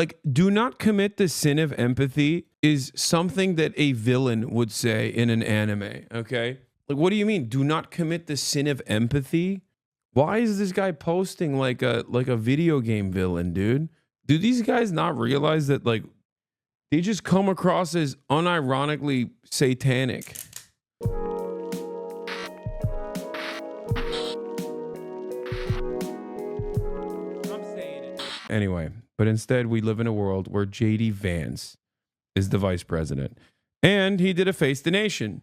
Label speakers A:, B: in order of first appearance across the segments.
A: Like, do not commit the sin of empathy is something that a villain would say in an anime, okay? Like, what do you mean? Do not commit the sin of empathy? Why is this guy posting like a video game villain, dude? Do these guys not realize that like they just come across as unironically satanic? Anyway, but instead we live in a world where JD Vance is the vice president. And he did a Face the Nation.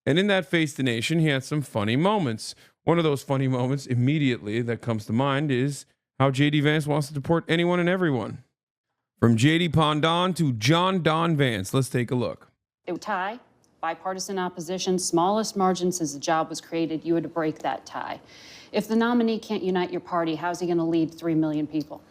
A: And in that Face the Nation, he had some funny moments. One of those funny moments immediately that comes to mind is how JD Vance wants to deport anyone and everyone. From JD Pondon to John Don Vance. Let's take a look.
B: It would tie, bipartisan opposition, smallest margin since the job was created. You had to break that tie. If the nominee can't unite your party, how's he going to lead 3 million people?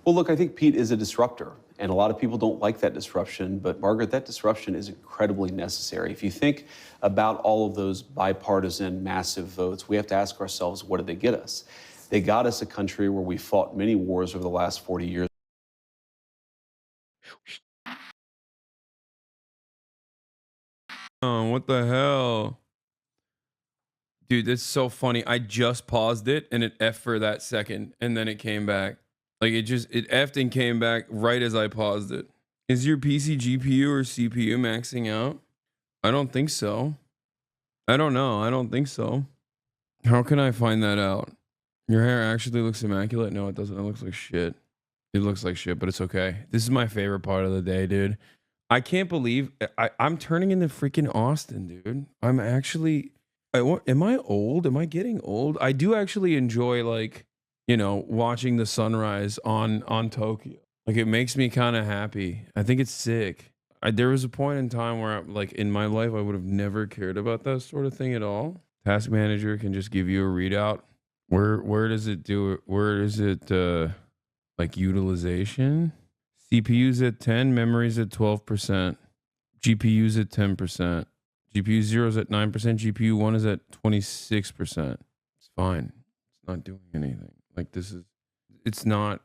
C: Well, look, I think Pete is a disruptor, and a lot of people don't like that disruption. But, Margaret, that disruption is incredibly necessary. If you think about all of those bipartisan massive votes, we have to ask ourselves, what did they get us? They got us a country where we fought many wars over the last 40 years.
A: Oh, what the hell? Dude, that's so funny. I just paused it and it F'd for that second and then it came back. Like it F'd and came back right as I paused it. Is your PC GPU or CPU maxing out? I don't think so. I don't know. I don't think so. How can I find that out? Your hair actually looks immaculate. No, it doesn't. It looks like shit. It looks like shit, but it's okay. This is my favorite part of the day, dude. I can't believe I'm turning into freaking Austin, dude. I'm actually, am I old? Am I getting old? I do actually enjoy, like, you know, watching the sunrise on Tokyo. Like, it makes me kind of happy. I think it's sick. There was a point in time where, like, in my life, I would have never cared about that sort of thing at all. Task Manager can just give you a readout. Where does it do it? Where is it, like, utilization? CPU's at 10, memory's at 12%, GPU's at 10%, GPU 0 is at 9%, GPU 1 is at 26%. It's fine. It's not doing anything. Like it's not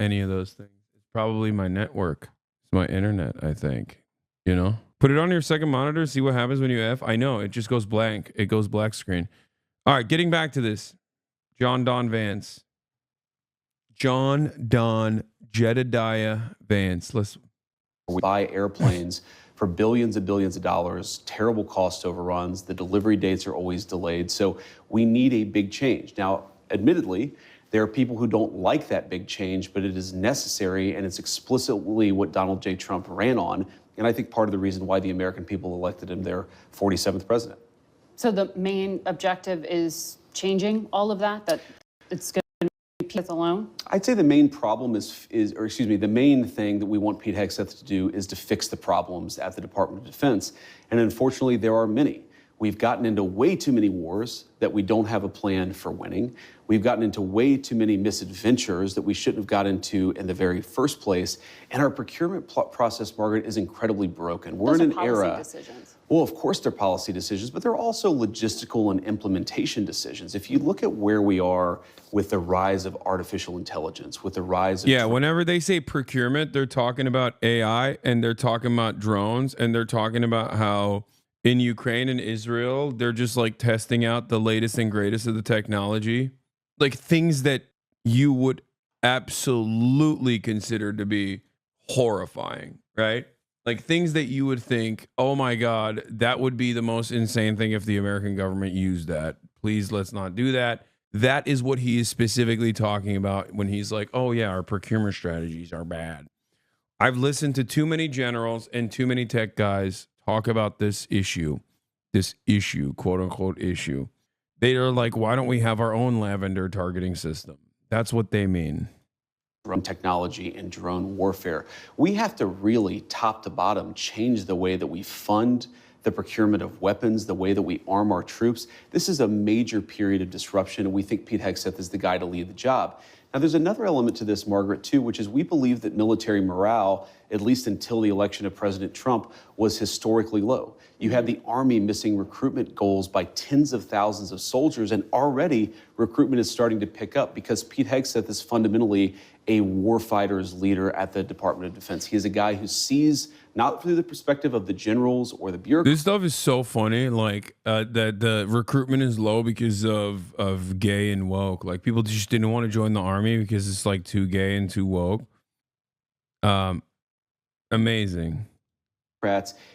A: any of those things. It's probably my network. It's my internet, I think. You know? Put it on your second monitor, see what happens when you F. I know, it just goes blank. It goes black screen. All right, getting back to this. John Don Vance. John Don Jedediah Vance.
C: We buy airplanes for billions and billions of dollars, terrible cost overruns. The delivery dates are always delayed. So we need a big change. Now, admittedly, there are people who don't like that big change, but it is necessary, and it's explicitly what Donald J. Trump ran on. And I think part of the reason why the American people elected him their 47th president. So
B: the main objective is changing all of that? That it's going Pete alone? I'd say the main problem the main thing that we want Pete Hegseth to do is to fix the problems at the Department of Defense. And unfortunately, there are many. We've gotten into way too many wars that we don't have a plan for winning. We've gotten into way too many misadventures that we shouldn't have got into in the very first place. And our procurement process, Margaret, is incredibly broken. We're in an era. Decisions. Well, of course, they're policy decisions, but they're also logistical and implementation decisions. If you look at where we are with the rise of artificial intelligence, with the rise of...
A: whenever they say procurement, they're talking about AI, and they're talking about drones, and they're talking about how in Ukraine and Israel, they're just like testing out the latest and greatest of the technology. Like things that you would absolutely consider to be horrifying, right? Like things that you would think, oh my God, that would be the most insane thing if the American government used that. Please, let's not do that. That is what he is specifically talking about when he's like, oh yeah, our procurement strategies are bad. I've listened to too many generals and too many tech guys talk about this issue, quote unquote issue. They are like, why don't we have our own lavender targeting system? That's what they mean.
C: Drone technology and drone warfare. We have to really, top to bottom, change the way that we fund the procurement of weapons, the way that we arm our troops. This is a major period of disruption, and we think Pete Hegseth is the guy to lead the job. Now, there's another element to this, Margaret, too, which is we believe that military morale, at least until the election of President Trump, was historically low. You had the Army missing recruitment goals by tens of thousands of soldiers, and already recruitment is starting to pick up because Pete Hegseth is fundamentally a warfighter's leader at the Department of Defense. He is a guy who sees not through the perspective of the generals or the bureaucrats.
A: This stuff is so funny. Like that the recruitment is low because of gay and woke. Like people just didn't want to join the army because it's like too gay and too woke. Amazing.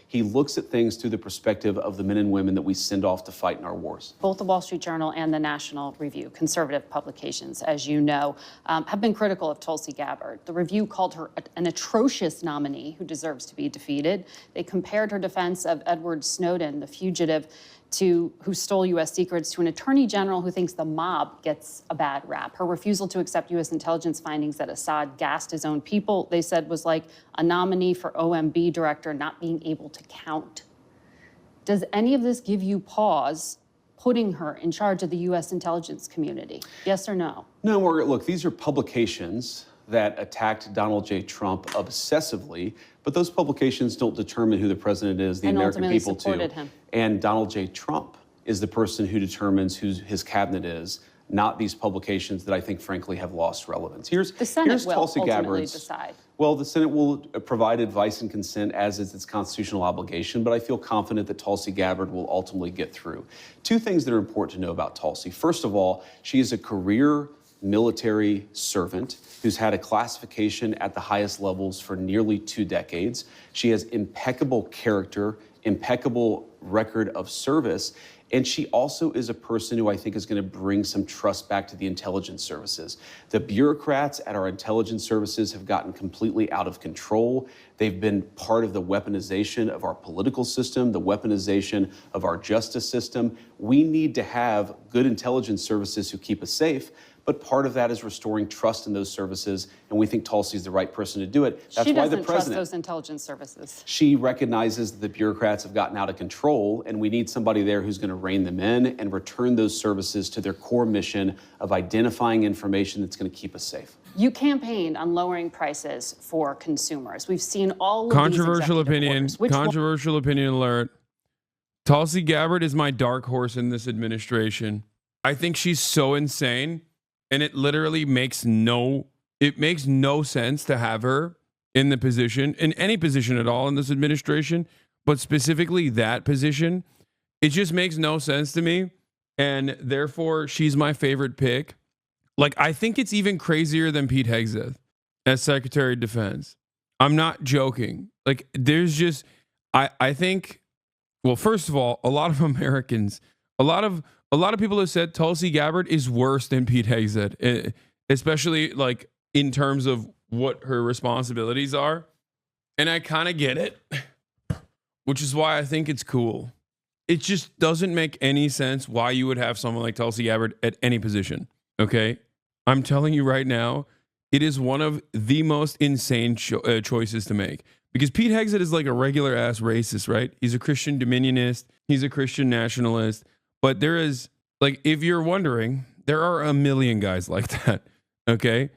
C: He looks at things through the perspective of the men and women that we send off to fight in our wars.
B: Both the Wall Street Journal and the National Review, conservative publications, as you know, have been critical of Tulsi Gabbard. The Review called her an atrocious nominee who deserves to be defeated. They compared her defense of Edward Snowden, the fugitive who stole U.S. secrets, to an attorney general who thinks the mob gets a bad rap. Her refusal to accept U.S. intelligence findings that Assad gassed his own people, they said, was like a nominee for OMB director not being able to count. Does any of this give you pause putting her in charge of the U.S. intelligence community? Yes or no?
C: No, Margaret, look, these are publications that attacked Donald J. Trump obsessively, but those publications don't determine who the president is, the American people do.
B: Him.
C: And Donald J. Trump is the person who determines who his cabinet is, not these publications that I think, frankly, have lost relevance.
B: The Senate will ultimately decide.
C: Well, the Senate will provide advice and consent, as is its constitutional obligation, but I feel confident that Tulsi Gabbard will ultimately get through. Two things that are important to know about Tulsi. First of all, she is a career military servant who's had a classification at the highest levels for nearly 2 decades. She has impeccable character, impeccable record of service, and she also is a person who I think is going to bring some trust back to the intelligence services. The bureaucrats at our intelligence services have gotten completely out of control. They've been part of the weaponization of our political system, the weaponization of our justice system. We need to have good intelligence services who keep us safe. But part of that is restoring trust in those services, and we think Tulsi is the right person to do it. That's why the president
B: trust those intelligence services.
C: She recognizes that the bureaucrats have gotten out of control, and we need somebody there who's going to rein them in and return those services to their core mission of identifying information that's going to keep us safe.
B: You campaigned on lowering prices for consumers. We've seen all of
A: controversial
B: these
A: opinion. Controversial opinion alert. Tulsi Gabbard is my dark horse in this administration. I think she's so insane. And it literally makes no sense to have her in the position, in any position at all in this administration, but specifically that position. It just makes no sense to me. And therefore, she's my favorite pick. Like, I think it's even crazier than Pete Hegseth as Secretary of Defense. I'm not joking. Like, there's just, I think, well, first of all, a lot of Americans, a lot of people have said Tulsi Gabbard is worse than Pete Hegseth, especially like in terms of what her responsibilities are. And I kind of get it, which is why I think it's cool. It just doesn't make any sense why you would have someone like Tulsi Gabbard at any position. Okay. I'm telling you right now, it is one of the most insane choices to make, because Pete Hegseth is like a regular ass racist, right? He's a Christian dominionist. He's a Christian nationalist. But there is, like, if you're wondering, there are a million guys like that, okay?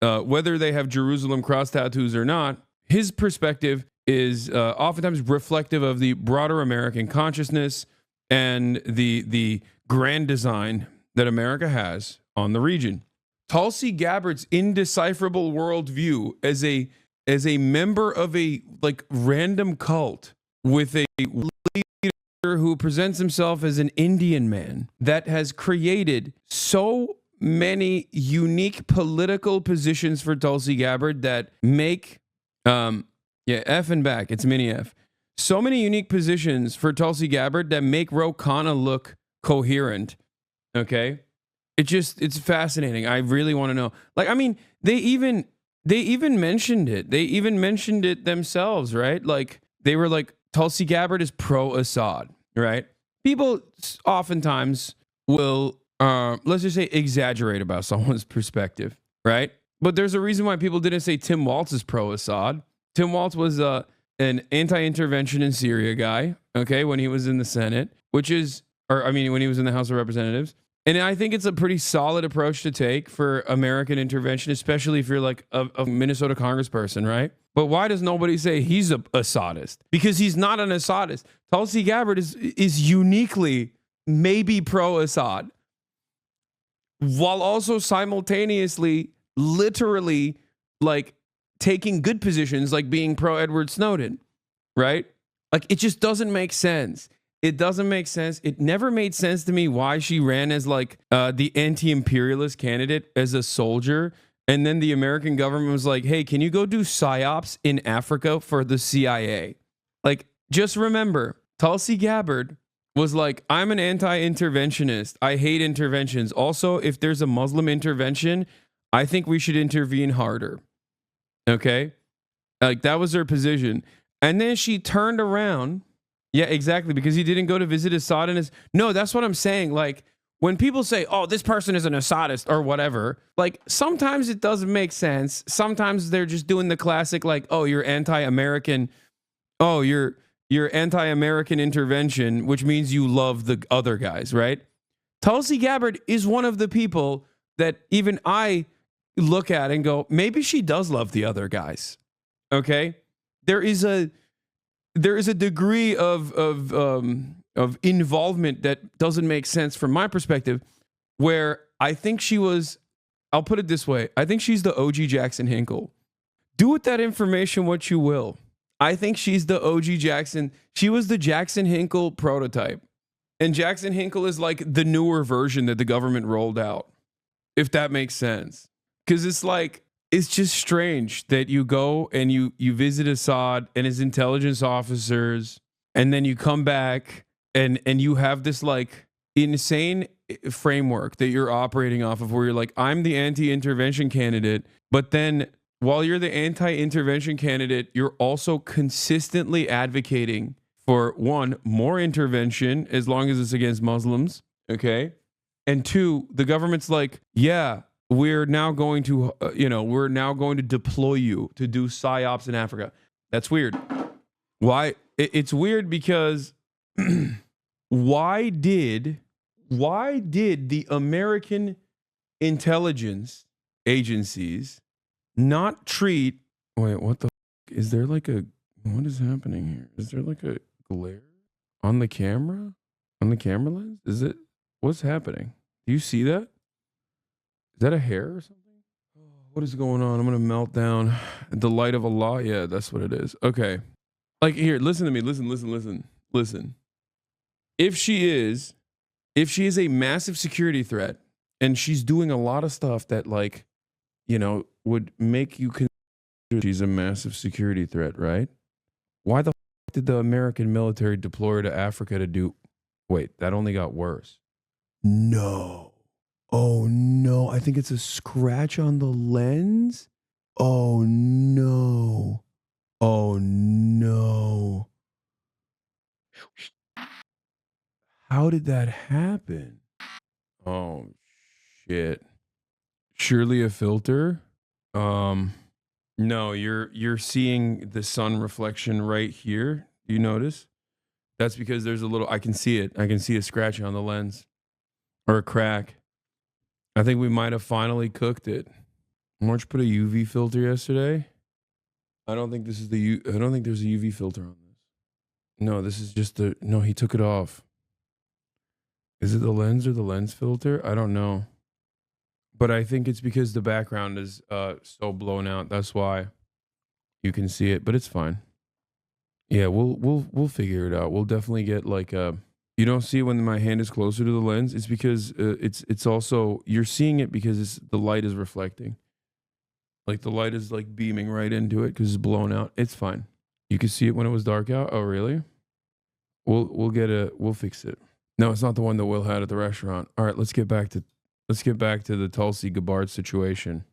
A: Whether they have Jerusalem cross tattoos or not, his perspective is oftentimes reflective of the broader American consciousness and the grand design that America has on the region. Tulsi Gabbard's indecipherable worldview as a member of a like random cult with a who presents himself as an Indian man that has created so many unique political positions for Tulsi Gabbard that make, F and back, it's mini F. So many unique positions for Tulsi Gabbard that make Ro Khanna look coherent. Okay. It's fascinating. I really want to know. Like, I mean, they even mentioned it. They even mentioned it themselves, right? Like, they were like, Tulsi Gabbard is pro-Assad, right? People oftentimes will, let's just say, exaggerate about someone's perspective, right? But there's a reason why people didn't say Tim Walz is pro-Assad. Tim Walz was an anti-intervention in Syria guy, okay, when he was in the Senate, when he was in the House of Representatives. And I think it's a pretty solid approach to take for American intervention, especially if you're like a Minnesota congressperson, right? But why does nobody say he's a Assadist? Because he's not an Assadist. Tulsi Gabbard is uniquely maybe pro-Assad, while also simultaneously literally like taking good positions, like being pro Edward Snowden, right? Like it just doesn't make sense. It doesn't make sense. It never made sense to me why she ran as like the anti-imperialist candidate as a soldier. And then the American government was like, hey, can you go do psyops in Africa for the CIA? Like, just remember, Tulsi Gabbard was like, I'm an anti-interventionist. I hate interventions. Also, if there's a Muslim intervention, I think we should intervene harder. Okay? Like, that was her position. And then she turned around. Yeah, exactly. Because he didn't go to visit Assad and his. No, that's what I'm saying. Like, when people say, oh, this person is an Assadist or whatever, like, sometimes it doesn't make sense. Sometimes they're just doing the classic, like, oh, you're anti-American. Oh, you're anti-American intervention, which means you love the other guys, right? Tulsi Gabbard is one of the people that even I look at and go, maybe she does love the other guys. Okay? There is a degree of involvement that doesn't make sense from my perspective, where I think she was, I'll put it this way, I think she's the OG Jackson Hinkle. Do with that information what you will. I think she's the OG Jackson. She was the Jackson Hinkle prototype. And Jackson Hinkle is like the newer version that the government rolled out, if that makes sense. Because it's like, it's just strange that you go and you visit Assad and his intelligence officers, and then you come back and you have this like insane framework that you're operating off of, where you're like, I'm the anti-intervention candidate, but then while you're the anti-intervention candidate, you're also consistently advocating for, one, more intervention as long as it's against Muslims, okay? And two, the government's like, yeah, we're now going to, we're now going to deploy you to do psyops in Africa. That's weird. Why? It's weird because why did the American intelligence agencies not treat, wait, what the is there like a, what is happening here? Is there like a glare on the camera? On the camera lens? Is it, what's happening? Do you see that? Is that a hair or something? What is going on? I'm going to melt down. The light of Allah? Yeah, that's what it is. Okay. Like, here, listen to me. Listen. If she is a massive security threat and she's doing a lot of stuff that, like, would make you consider she's a massive security threat, right? Why the f did the American military deploy her to Africa to do? Wait, that only got worse. No. Oh no, I think it's a scratch on the lens. Oh no. Oh no. How did that happen? Oh shit. Surely a filter? No, you're seeing the sun reflection right here. Do you notice? That's because there's a little, I can see it. I can see a scratch on the lens or a crack. I think we might have finally cooked it. March put a UV filter yesterday. I don't think this is I don't think there's a UV filter on this. No, this is just no, he took it off. Is it the lens or the lens filter? I don't know. But I think it's because the background is so blown out. That's why you can see it, but it's fine. Yeah, we'll figure it out. We'll definitely get like a, you don't see it when my hand is closer to the lens. It's because it's also, you're seeing it because the light is reflecting. Like the light is like beaming right into it because it's blown out. It's fine. You can see it when it was dark out. Oh, really? We'll fix it. No, it's not the one that Will had at the restaurant. All right, let's get back to the Tulsi Gabbard situation.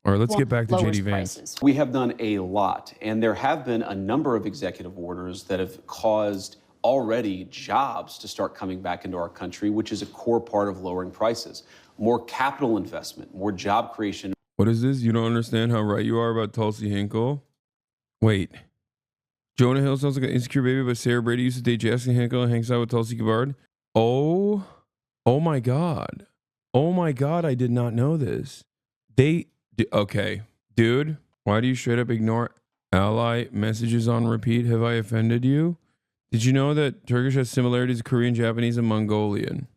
A: Or let's get back to JD Vance.
B: Prices.
C: We have done a lot, and there have been a number of executive orders that have caused already jobs to start coming back into our country, which is a core part of lowering prices. More capital investment, more job creation.
A: What is this? You don't understand how right you are about Tulsi Hinkle? Wait. Jonah Hill sounds like an insecure baby, but Sarah Brady used to date Jackson Hinkle and hangs out with Tulsi Gabbard. Oh my God. Oh my God, I did not know this. Okay. Dude, why do you straight up ignore ally messages on repeat? Have I offended you? Did you know that Turkish has similarities to Korean, Japanese, and Mongolian?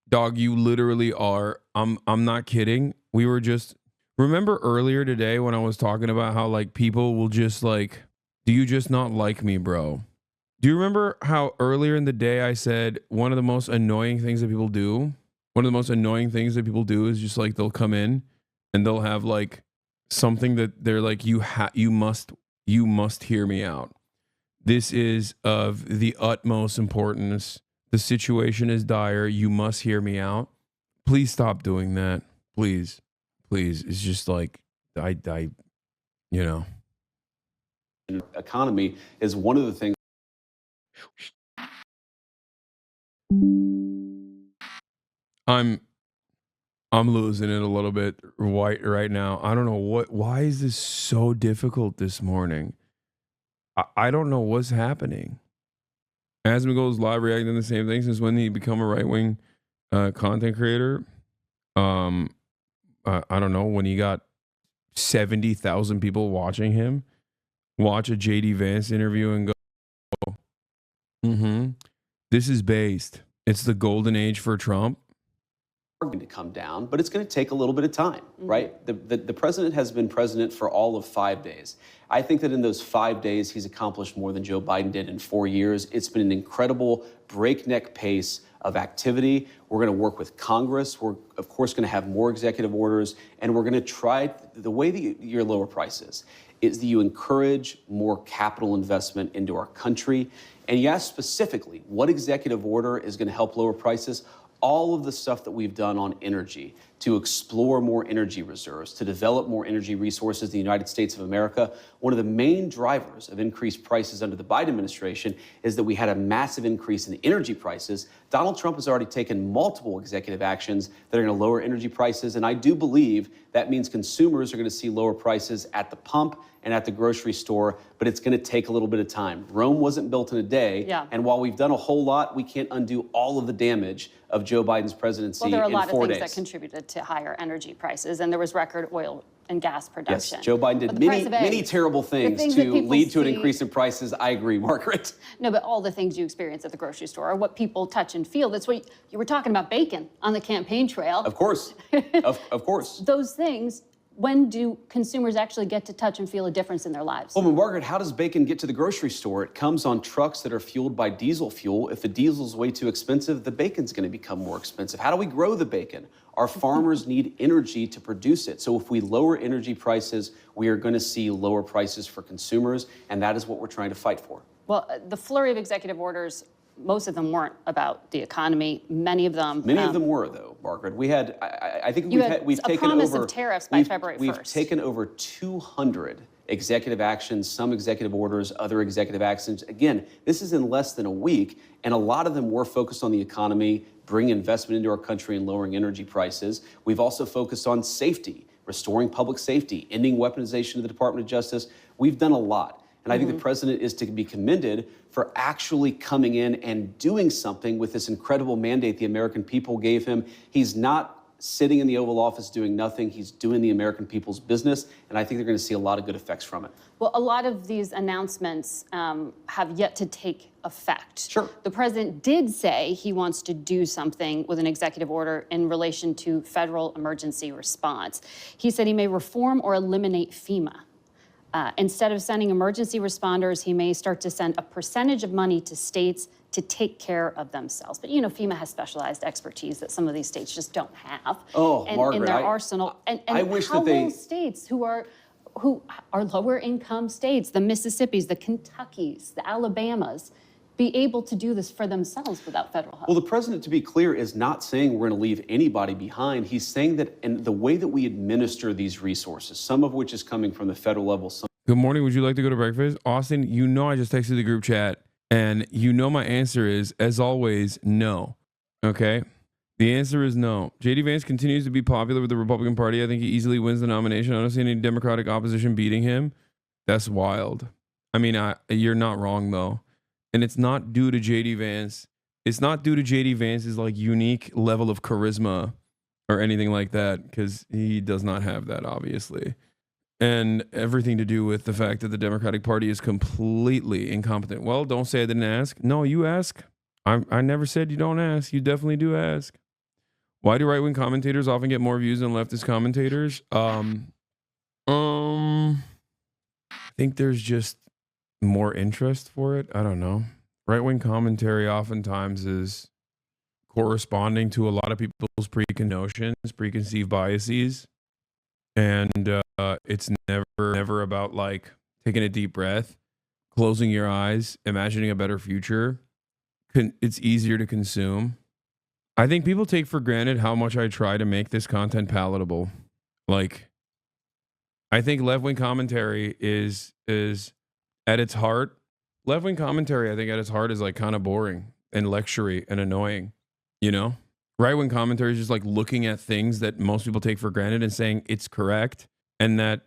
A: Dog, you literally are. I'm not kidding. We were just Remember earlier today when I was talking about how like people will just like, do you just not like me, bro? Do you remember how earlier in the day I said one of the most annoying things that people do? One of the most annoying things that people do is just like they'll come in and they'll have like something that they're like, you must hear me out. This is of the utmost importance. The situation is dire. You must hear me out. Please stop doing that. Please. Please. It's just like, you know.
C: Economy is one of the things.
A: I'm losing it a little bit right now. I don't know why is this so difficult this morning? I don't know what's happening. Asman goes live reacting to the same thing since when he become a right-wing content creator. I don't know, when he got 70,000 people watching him watch a JD Vance interview and go, this is based. It's the golden age for Trump.
C: Going to come down, but it's going to take a little bit of time, right? The president has been president for all of 5 days. I think that in those 5 days, he's accomplished more than Joe Biden did in 4 years. It's been an incredible breakneck pace of activity. We're going to work with Congress. We're, of course, going to have more executive orders, and we're going to try the way that you lower prices is that you encourage more capital investment into our country. And you ask specifically, what executive order is going to help lower prices? All of the stuff that we've done on energy, to explore more energy reserves, to develop more energy resources in the United States of America. One of the main drivers of increased prices under the Biden administration is that we had a massive increase in energy prices. Donald Trump has already taken multiple executive actions that are going to lower energy prices, and I do believe that means consumers are going to see lower prices at the pump and at the grocery store, but it's going to take a little bit of time. Rome wasn't built in a day, and while we've done a whole lot, we can't undo all of the damage of Joe Biden's presidency in 4 days.
B: Well, there are a lot of things that contributed to higher energy prices, and there was record oil and gas production.
C: Yes, Joe Biden did many terrible things to lead to an increase in prices. I agree, Margaret.
B: No, but all the things you experience at the grocery store are what people touch and feel. That's what you were talking about, bacon on the campaign trail.
C: Of course, of course.
B: Those things, when do consumers actually get to touch and feel a difference in their lives?
C: Well, Margaret, how does bacon get to the grocery store? It comes on trucks that are fueled by diesel fuel. If the diesel's way too expensive, the bacon's going to become more expensive. How do we grow the bacon? Our farmers need energy to produce it. So if we lower energy prices, we are going to see lower prices for consumers, and that is what we're trying to fight for.
B: Well, the flurry of executive orders, most of them weren't about the economy. Many of them
C: were, though, Margaret. We had, I think we've taken
B: promise of tariffs by February 1st.
C: We've taken over 200 executive actions, some executive orders, other executive actions. Again, this is in less than a week, and a lot of them were focused on the economy, bringing investment into our country and lowering energy prices. We've also focused on safety, restoring public safety, ending weaponization of the Department of Justice. We've done a lot. And I think the president is to be commended for actually coming in and doing something with this incredible mandate the American people gave him. He's not sitting in the Oval Office doing nothing. He's doing the American people's business, and I think they're going to see a lot of good effects from it.
B: Well, a lot of these announcements have yet to take effect.
C: Sure.
B: The president did say he wants to do something with an executive order in relation to federal emergency response. He said he may reform or eliminate FEMA. Instead of sending emergency responders, he may start to send a percentage of money to states to take care of themselves. But, you know, FEMA has specialized expertise that some of these states just don't have
C: Margaret,
B: in their arsenal. And
C: I wish
B: how
C: that they...
B: will states who are lower income states, the Mississippis, the Kentuckys, the Alabamas, be able to do this for themselves without federal help?
C: Well, the president, to be clear, is not saying we're going to leave anybody behind. He's saying that in the way that we administer these resources, some of which is coming from the federal level.
A: Good morning. Would you like to go to breakfast? Austin, you know I just texted the group chat, and you know my answer is, as always, no. Okay? The answer is no. JD Vance continues to be popular with the Republican Party. I think he easily wins the nomination. I don't see any Democratic opposition beating him. That's wild. I mean, you're not wrong, though. And it's not due to JD Vance. It's not due to JD Vance's like unique level of charisma or anything like that, because he does not have that, obviously. And everything to do with the fact that the Democratic Party is completely incompetent. Well, don't say I didn't ask. No, you ask. I never said you don't ask. You definitely do ask. Why do right-wing commentators often get more views than leftist commentators? I think there's just more interest for it. I don't know. Right-wing commentary oftentimes is corresponding to a lot of people's preconceived biases, and it's never about like taking a deep breath, closing your eyes, imagining a better future. It's easier to consume. I think people take for granted how much I try to make this content palatable. Like, I think left-wing commentary is at its heart. Left-wing commentary, I think at its heart is like kind of boring and lectury and annoying, you know? Right-wing commentary is just like looking at things that most people take for granted and saying it's correct, and that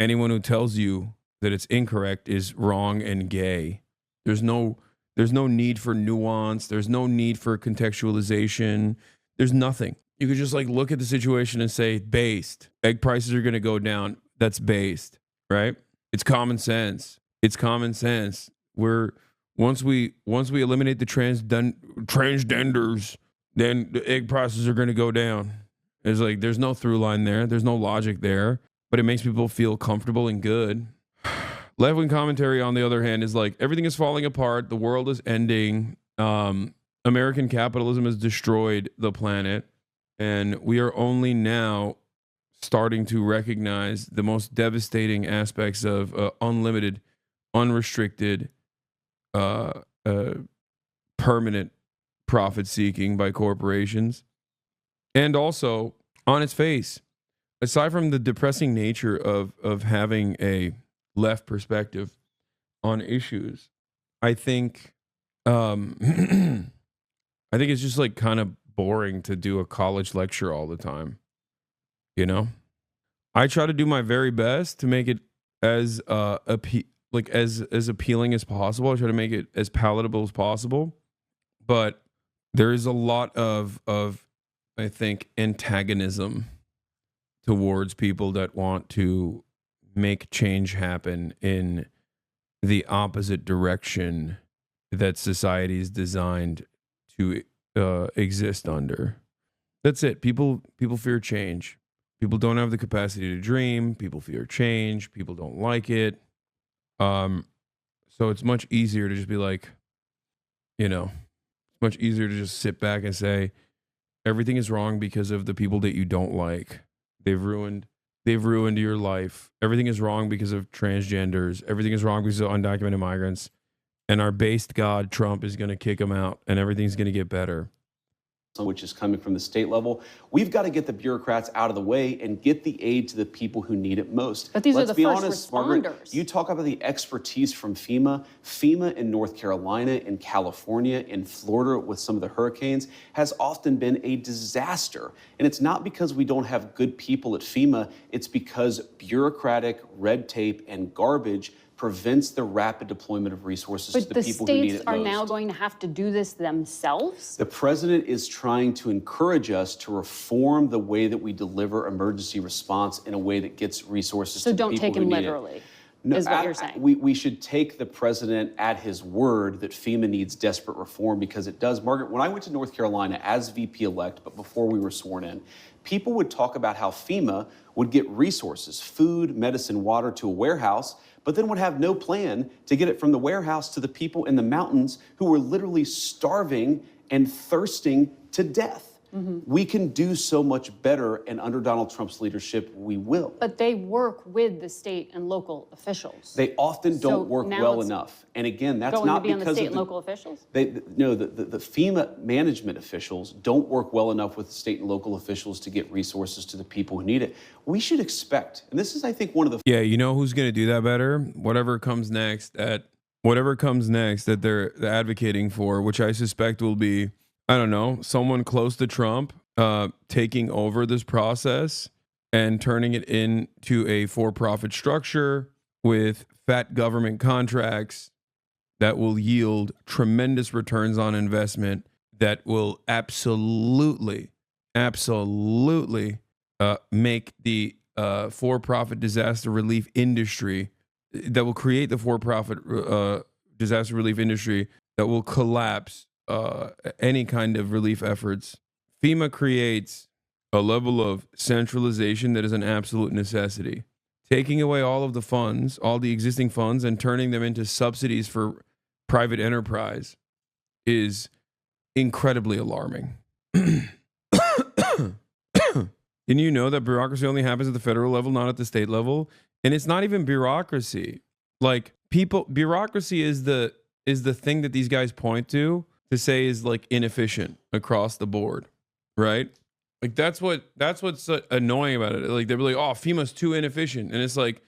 A: anyone who tells you that it's incorrect is wrong and gay. There's no need for nuance. There's no need for contextualization. There's nothing. You could just like look at the situation and say, based. Egg prices are going to go down. That's based, right? It's common sense. It's common sense. Once we eliminate the transgenders, then the egg prices are going to go down. It's like there's no through line there. There's no logic there, but it makes people feel comfortable and good. Left-wing commentary, on the other hand, is like everything is falling apart. The world is ending. American capitalism has destroyed the planet, and we are only now starting to recognize the most devastating aspects of unlimited, unrestricted, permanent profit seeking by corporations. And also, on its face, aside from the depressing nature of having a left perspective on issues, I think I think it's just like kind of boring to do a college lecture all the time. You know, I try to do my very best to make it as as appealing as possible. I try to make it as palatable as possible, but there is a lot of I think antagonism towards people that want to make change happen in the opposite direction that society is designed to exist under. That's it. People fear change. People don't have the capacity to dream. People fear change. People don't like it. So it's much easier to just be like, you know, it's much easier to just sit back and say everything is wrong because of the people that you don't like. They've ruined your life. Everything is wrong because of transgenders. Everything is wrong because of undocumented migrants. And our based God, Trump, is going to kick them out, and everything's going to get better.
C: Which is coming from the state level. We've got to get the bureaucrats out of the way and get the aid to the people who need it most.
B: But these are the first responders.
C: Margaret, you talk about the expertise from FEMA. FEMA in North Carolina, in California, in Florida with some of the hurricanes has often been a disaster. And it's not because we don't have good people at FEMA. It's because bureaucratic red tape and garbage prevents the rapid deployment of resources to the people who need it most.
B: But the states are now going to have to do this themselves?
C: The president is trying to encourage us to reform the way that we deliver emergency response in a way that gets resources to the people who need it.
B: So don't take him literally, is what you're saying.
C: We should take the president at his word that FEMA needs desperate reform, because it does. Margaret, when I went to North Carolina as VP-elect, but before we were sworn in, people would talk about how FEMA would get resources, food, medicine, water, to a warehouse, but then would have no plan to get it from the warehouse to the people in the mountains who were literally starving and thirsting to death. We can do so much better, and under Donald Trump's leadership, we will.
B: But they work with the state and local officials.
C: They often don't work well enough. And again, that's not because of the
B: state and local officials?
C: No, the FEMA management officials don't work well enough with the state and local officials to get resources to the people who need it. We should expect, and this is, I think, one of the...
A: Yeah, you know who's going to do that better? Whatever comes next that they're advocating for, which I suspect will be, I don't know, someone close to Trump taking over this process and turning it into a for-profit structure with fat government contracts that will yield tremendous returns on investment, that will absolutely make the for-profit disaster relief industry, that will create the for-profit disaster relief industry that will collapse any kind of relief efforts FEMA creates a level of centralization that is an absolute necessity. Taking away all of the funds, all the existing funds, and turning them into subsidies for private enterprise is incredibly alarming. Didn't you know that bureaucracy only happens at the federal level, not at the state level? And it's not even bureaucracy. Like, bureaucracy is the thing that these guys point to say is like inefficient across the board, right? Like that's what's annoying about it. Like they're like, oh, FEMA's too inefficient, and it's like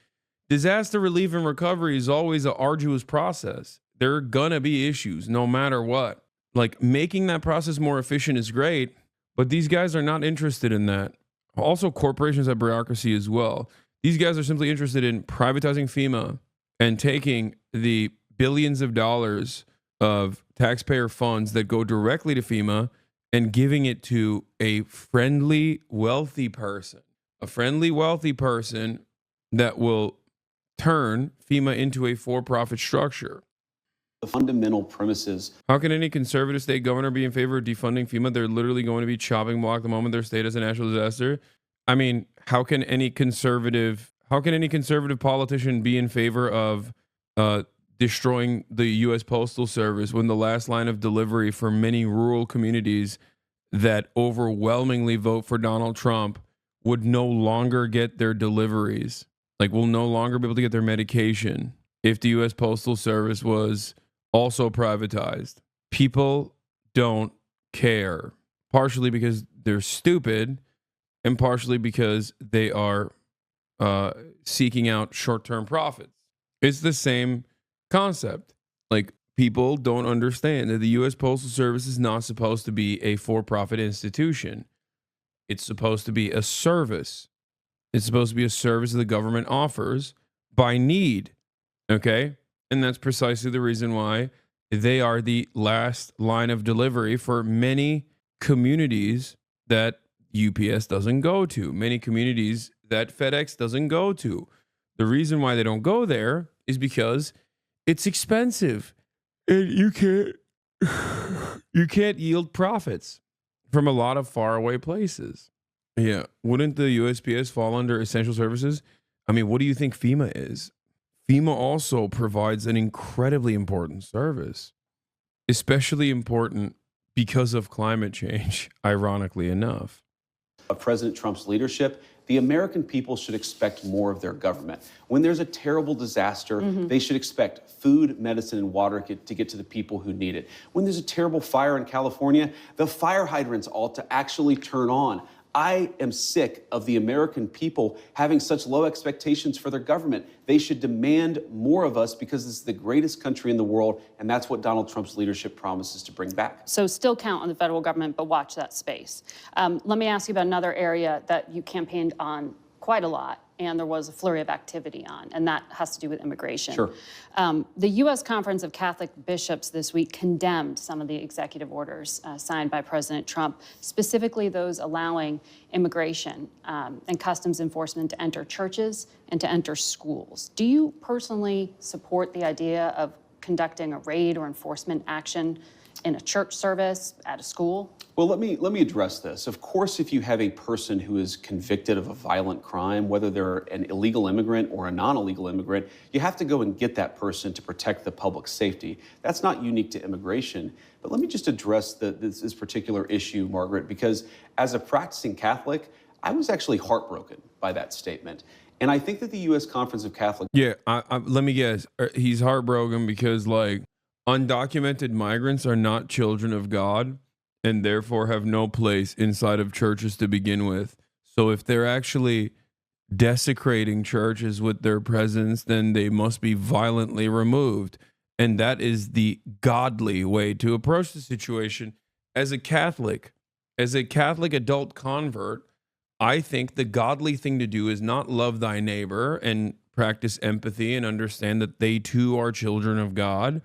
A: disaster relief and recovery is always an arduous process. There are gonna be issues no matter what. Like making that process more efficient is great, but these guys are not interested in that. Also, corporations have bureaucracy as well. These guys are simply interested in privatizing FEMA and taking the billions of dollars of taxpayer funds that go directly to FEMA and giving it to a friendly, wealthy person. A friendly, wealthy person that will turn FEMA into a for-profit structure.
C: The fundamental premises.
A: How can any conservative state governor be in favor of defunding FEMA? They're literally going to be chopping block the moment their state has a natural disaster. I mean, how can any conservative politician be in favor of destroying the U.S. Postal Service when the last line of delivery for many rural communities that overwhelmingly vote for Donald Trump would no longer get their deliveries? Like, will no longer be able to get their medication if the U.S. Postal Service was also privatized. People don't care, partially because they're stupid and partially because they are seeking out short-term profits. It's the same concept. Like, people don't understand that the U.S. Postal Service is not supposed to be a for-profit institution. It's supposed to be a service. It's supposed to be a service that the government offers by need. Okay? And that's precisely the reason why they are the last line of delivery for many communities that UPS doesn't go to, many communities that FedEx doesn't go to. The reason why they don't go there is because it's expensive and you can't yield profits from a lot of faraway places. Yeah. Wouldn't the USPS fall under essential services? I mean, what do you think FEMA is? FEMA also provides an incredibly important service, especially important because of climate change, ironically enough.
C: Of President Trump's leadership, the American people should expect more of their government. When there's a terrible disaster, they should expect food, medicine, and water to get to the people who need it. When there's a terrible fire in California, the fire hydrants ought to actually turn on. I am sick of the American people having such low expectations for their government. They should demand more of us because this is the greatest country in the world, and that's what Donald Trump's leadership promises to bring back.
B: So still count on the federal government, but watch that space. Let me ask you about another area that you campaigned on quite a lot, and there was a flurry of activity on, and that has to do with immigration.
C: Sure.
B: The U.S. Conference of Catholic Bishops this week condemned some of the executive orders signed by President Trump, specifically those allowing immigration and customs enforcement to enter churches and to enter schools. Do you personally support the idea of conducting a raid or enforcement action in a church service, at a school?
C: Well, let me address this. Of course, if you have a person who is convicted of a violent crime, whether they're an illegal immigrant or a non-illegal immigrant, you have to go and get that person to protect the public safety. That's not unique to immigration. But let me just address this particular issue, Margaret, because as a practicing Catholic, I was actually heartbroken by that statement. And I think that the U.S. Conference of Catholic...
A: Yeah, let me guess. He's heartbroken because, like, undocumented migrants are not children of God and therefore have no place inside of churches to begin with. So if they're actually desecrating churches with their presence, then they must be violently removed. And that is the godly way to approach the situation. As a Catholic adult convert, I think the godly thing to do is not love thy neighbor and practice empathy and understand that they too are children of God,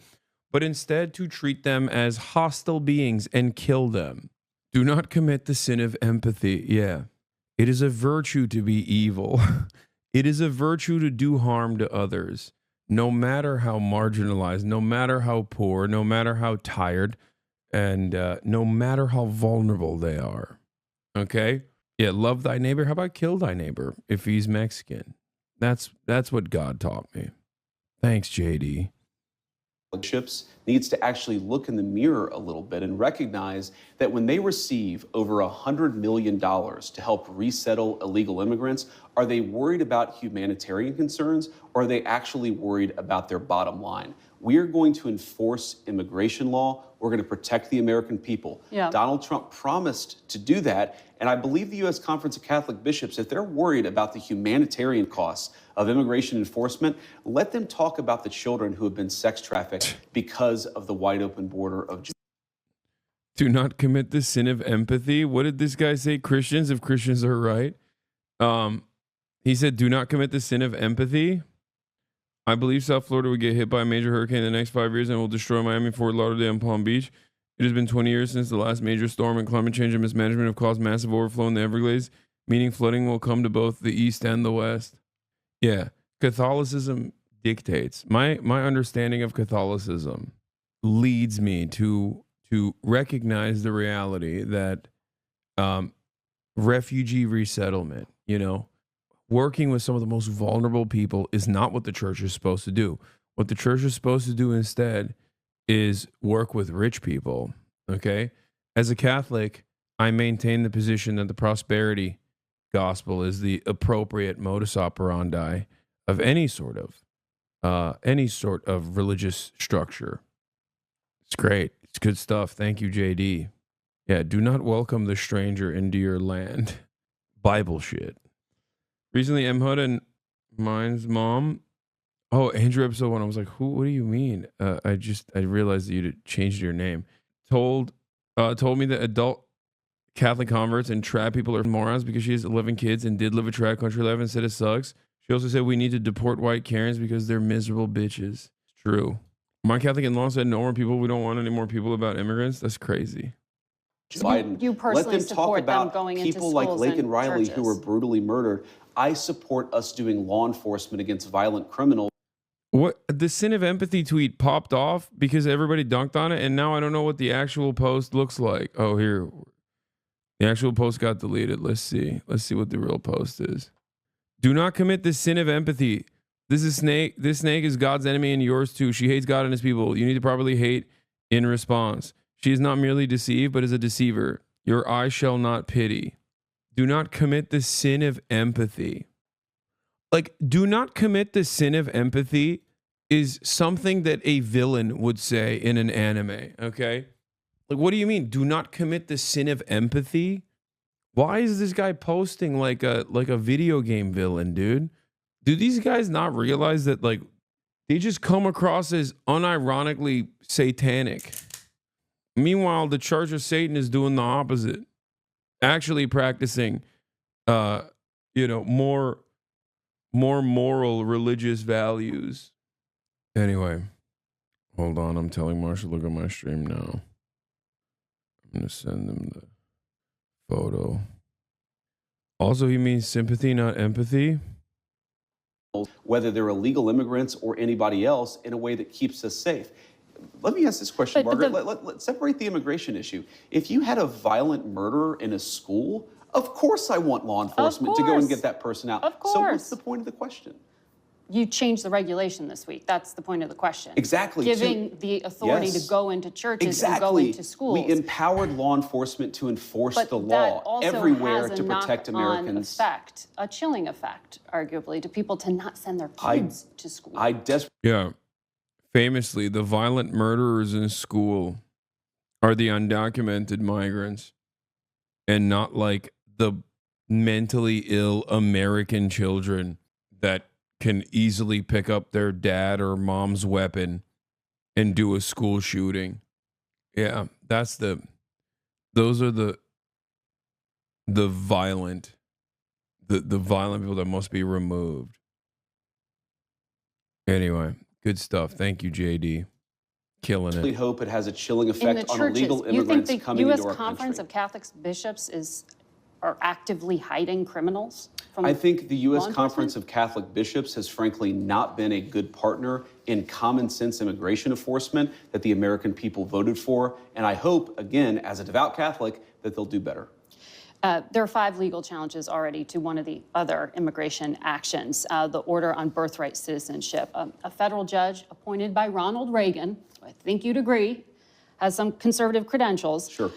A: but instead to treat them as hostile beings and kill them. Do not commit the sin of empathy. Yeah. It is a virtue to be evil. It is a virtue to do harm to others, no matter how marginalized, no matter how poor, no matter how tired. And no matter how vulnerable they are, okay? Yeah, love thy neighbor. How about kill thy neighbor if he's Mexican? That's what God taught me. Thanks, JD.
C: Ships needs to actually look in the mirror a little bit and recognize that when they receive over $100 million to help resettle illegal immigrants, are they worried about humanitarian concerns, or are they actually worried about their bottom line? We are going to enforce immigration law. We're going to protect the American people. Yeah. Donald Trump promised to do that. And I believe the U.S. Conference of Catholic Bishops, if they're worried about the humanitarian costs of immigration enforcement, let them talk about the children who have been sex trafficked because of the wide open border of.
A: Do not commit the sin of empathy. What did this guy say? Christians, if Christians are right. He said, do not commit the sin of empathy. I believe South Florida would get hit by a major hurricane in the next 5 years and will destroy Miami, Fort Lauderdale, and Palm Beach. It has been 20 years since the last major storm, and climate change and mismanagement have caused massive overflow in the Everglades, meaning flooding will come to both the east and the west. Yeah, Catholicism dictates. My understanding of Catholicism leads me to recognize the reality that refugee resettlement, working with some of the most vulnerable people is not what the church is supposed to do. What the church is supposed to do instead is work with rich people, okay? As a Catholic, I maintain the position that the prosperity gospel is the appropriate modus operandi of any sort of religious structure. It's great. It's good stuff. Thank you, JD. Yeah, do not welcome the stranger into your land. Bible shit. Recently, M. Hood and mine's mom. Oh, Andrew episode 1. I was like, who? What do you mean? I realized that you changed your name. Told me that adult Catholic converts and trad people are morons because she has 11 kids and did live a trad country life and said it sucks. She also said we need to deport white Karens because they're miserable bitches. It's true. My Catholic in-law said no more people. We don't want any more people about immigrants. That's crazy.
B: Biden. You personally
C: let them talk about
B: going
C: people
B: into
C: like Lake and Riley
B: churches.
C: who were brutally murdered. I support us doing law enforcement against violent criminals.
A: What the sin of empathy tweet popped off because everybody dunked on it, and now I don't know what the actual post looks like. Oh, here, the actual post got deleted. Let's see what the real post is. Do not commit the sin of empathy. This snake is God's enemy and yours too. She hates God and his people. You need to properly hate in response. She is not merely deceived, but is a deceiver. Your eye shall not pity. Do not commit the sin of empathy. Like, do not commit the sin of empathy is something that a villain would say in an anime, okay? Like, what do you mean? Do not commit the sin of empathy? Why is this guy posting like a video game villain, dude? Do these guys not realize that, like, they just come across as unironically satanic? Meanwhile, the Church of Satan is doing the opposite. Actually practicing, more moral religious values. Anyway, hold on. I'm telling Marshall, look at my stream now. I'm going to send him the photo. Also, he means sympathy, not empathy.
C: Whether they're illegal immigrants or anybody else, in a way that keeps us safe. Let me ask this question, Margaret. Let's separate the immigration issue. If you had a violent murderer in a school, of course I want law enforcement to go and get that person out.
B: Of course.
C: So what's the point of the question?
B: You changed the regulation this week. That's the point of the question.
C: Exactly.
B: Giving the authority to go into churches and go into schools.
C: We empowered law enforcement to enforce the law everywhere to protect Americans.
B: Effect, a chilling effect, arguably, to people to not send their kids to school.
A: Yeah. Famously, the violent murderers in school are the undocumented migrants and not like the mentally ill American children that can easily pick up their dad or mom's weapon and do a school shooting. Yeah, those are the violent people that must be removed. Anyway, good stuff. Thank you, JD. Killing it.
C: We hope it has a chilling effect on illegal immigrants coming into our country.
B: You think the U.S. Conference of Catholic Bishops are actively hiding criminals? from
C: I think the
B: law
C: U.S.
B: enforcement?
C: Conference of Catholic Bishops has frankly not been a good partner in common sense immigration enforcement that the American people voted for. And I hope, again, as a devout Catholic, that they'll do better.
B: There are 5 legal challenges already to one of the other immigration actions, the order on birthright citizenship. A federal judge appointed by Ronald Reagan, I think you'd agree, has some conservative credentials,
C: Sure.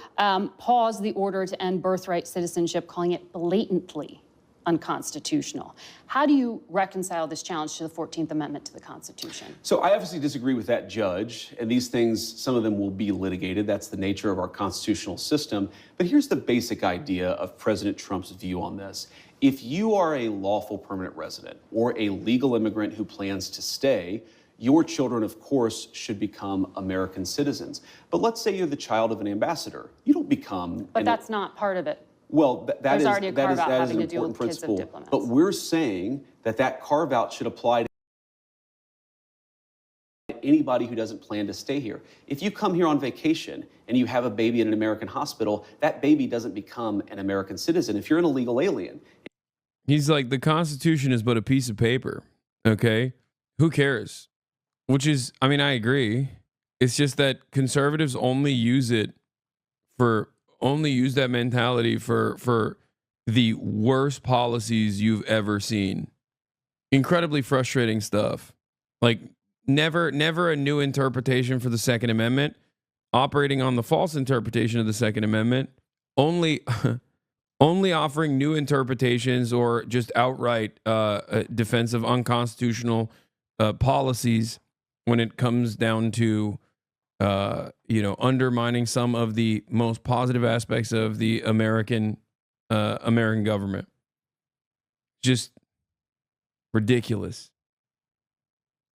B: paused the order to end birthright citizenship, calling it blatantly unconstitutional. How do you reconcile this challenge to the 14th Amendment to the Constitution?
C: So I obviously disagree with that judge, and these things, some of them will be litigated. That's the nature of our constitutional system. But here's the basic idea of President Trump's view on this. If you are a lawful permanent resident or a legal immigrant who plans to stay, your children, of course, should become American citizens. But let's say you're the child of an ambassador. You don't become...
B: But that's not part of it.
C: Well, that
B: There's
C: is
B: already a carve-out
C: an
B: having to deal
C: important
B: with kids of
C: principle.
B: diplomats.
C: But we're saying that that carve-out should apply to anybody who doesn't plan to stay here. If you come here on vacation and you have a baby in an American hospital, that baby doesn't become an American citizen. If you're an illegal alien.
A: He's like, the Constitution is but a piece of paper. Okay? Who cares? Which is, I mean, I agree. It's just that conservatives only use that mentality for the worst policies you've ever seen. Incredibly frustrating stuff. Like never a new interpretation for the Second Amendment, operating on the false interpretation of the Second Amendment, only offering new interpretations or just outright defense of unconstitutional policies when it comes down to undermining some of the most positive aspects of the American government. Just ridiculous.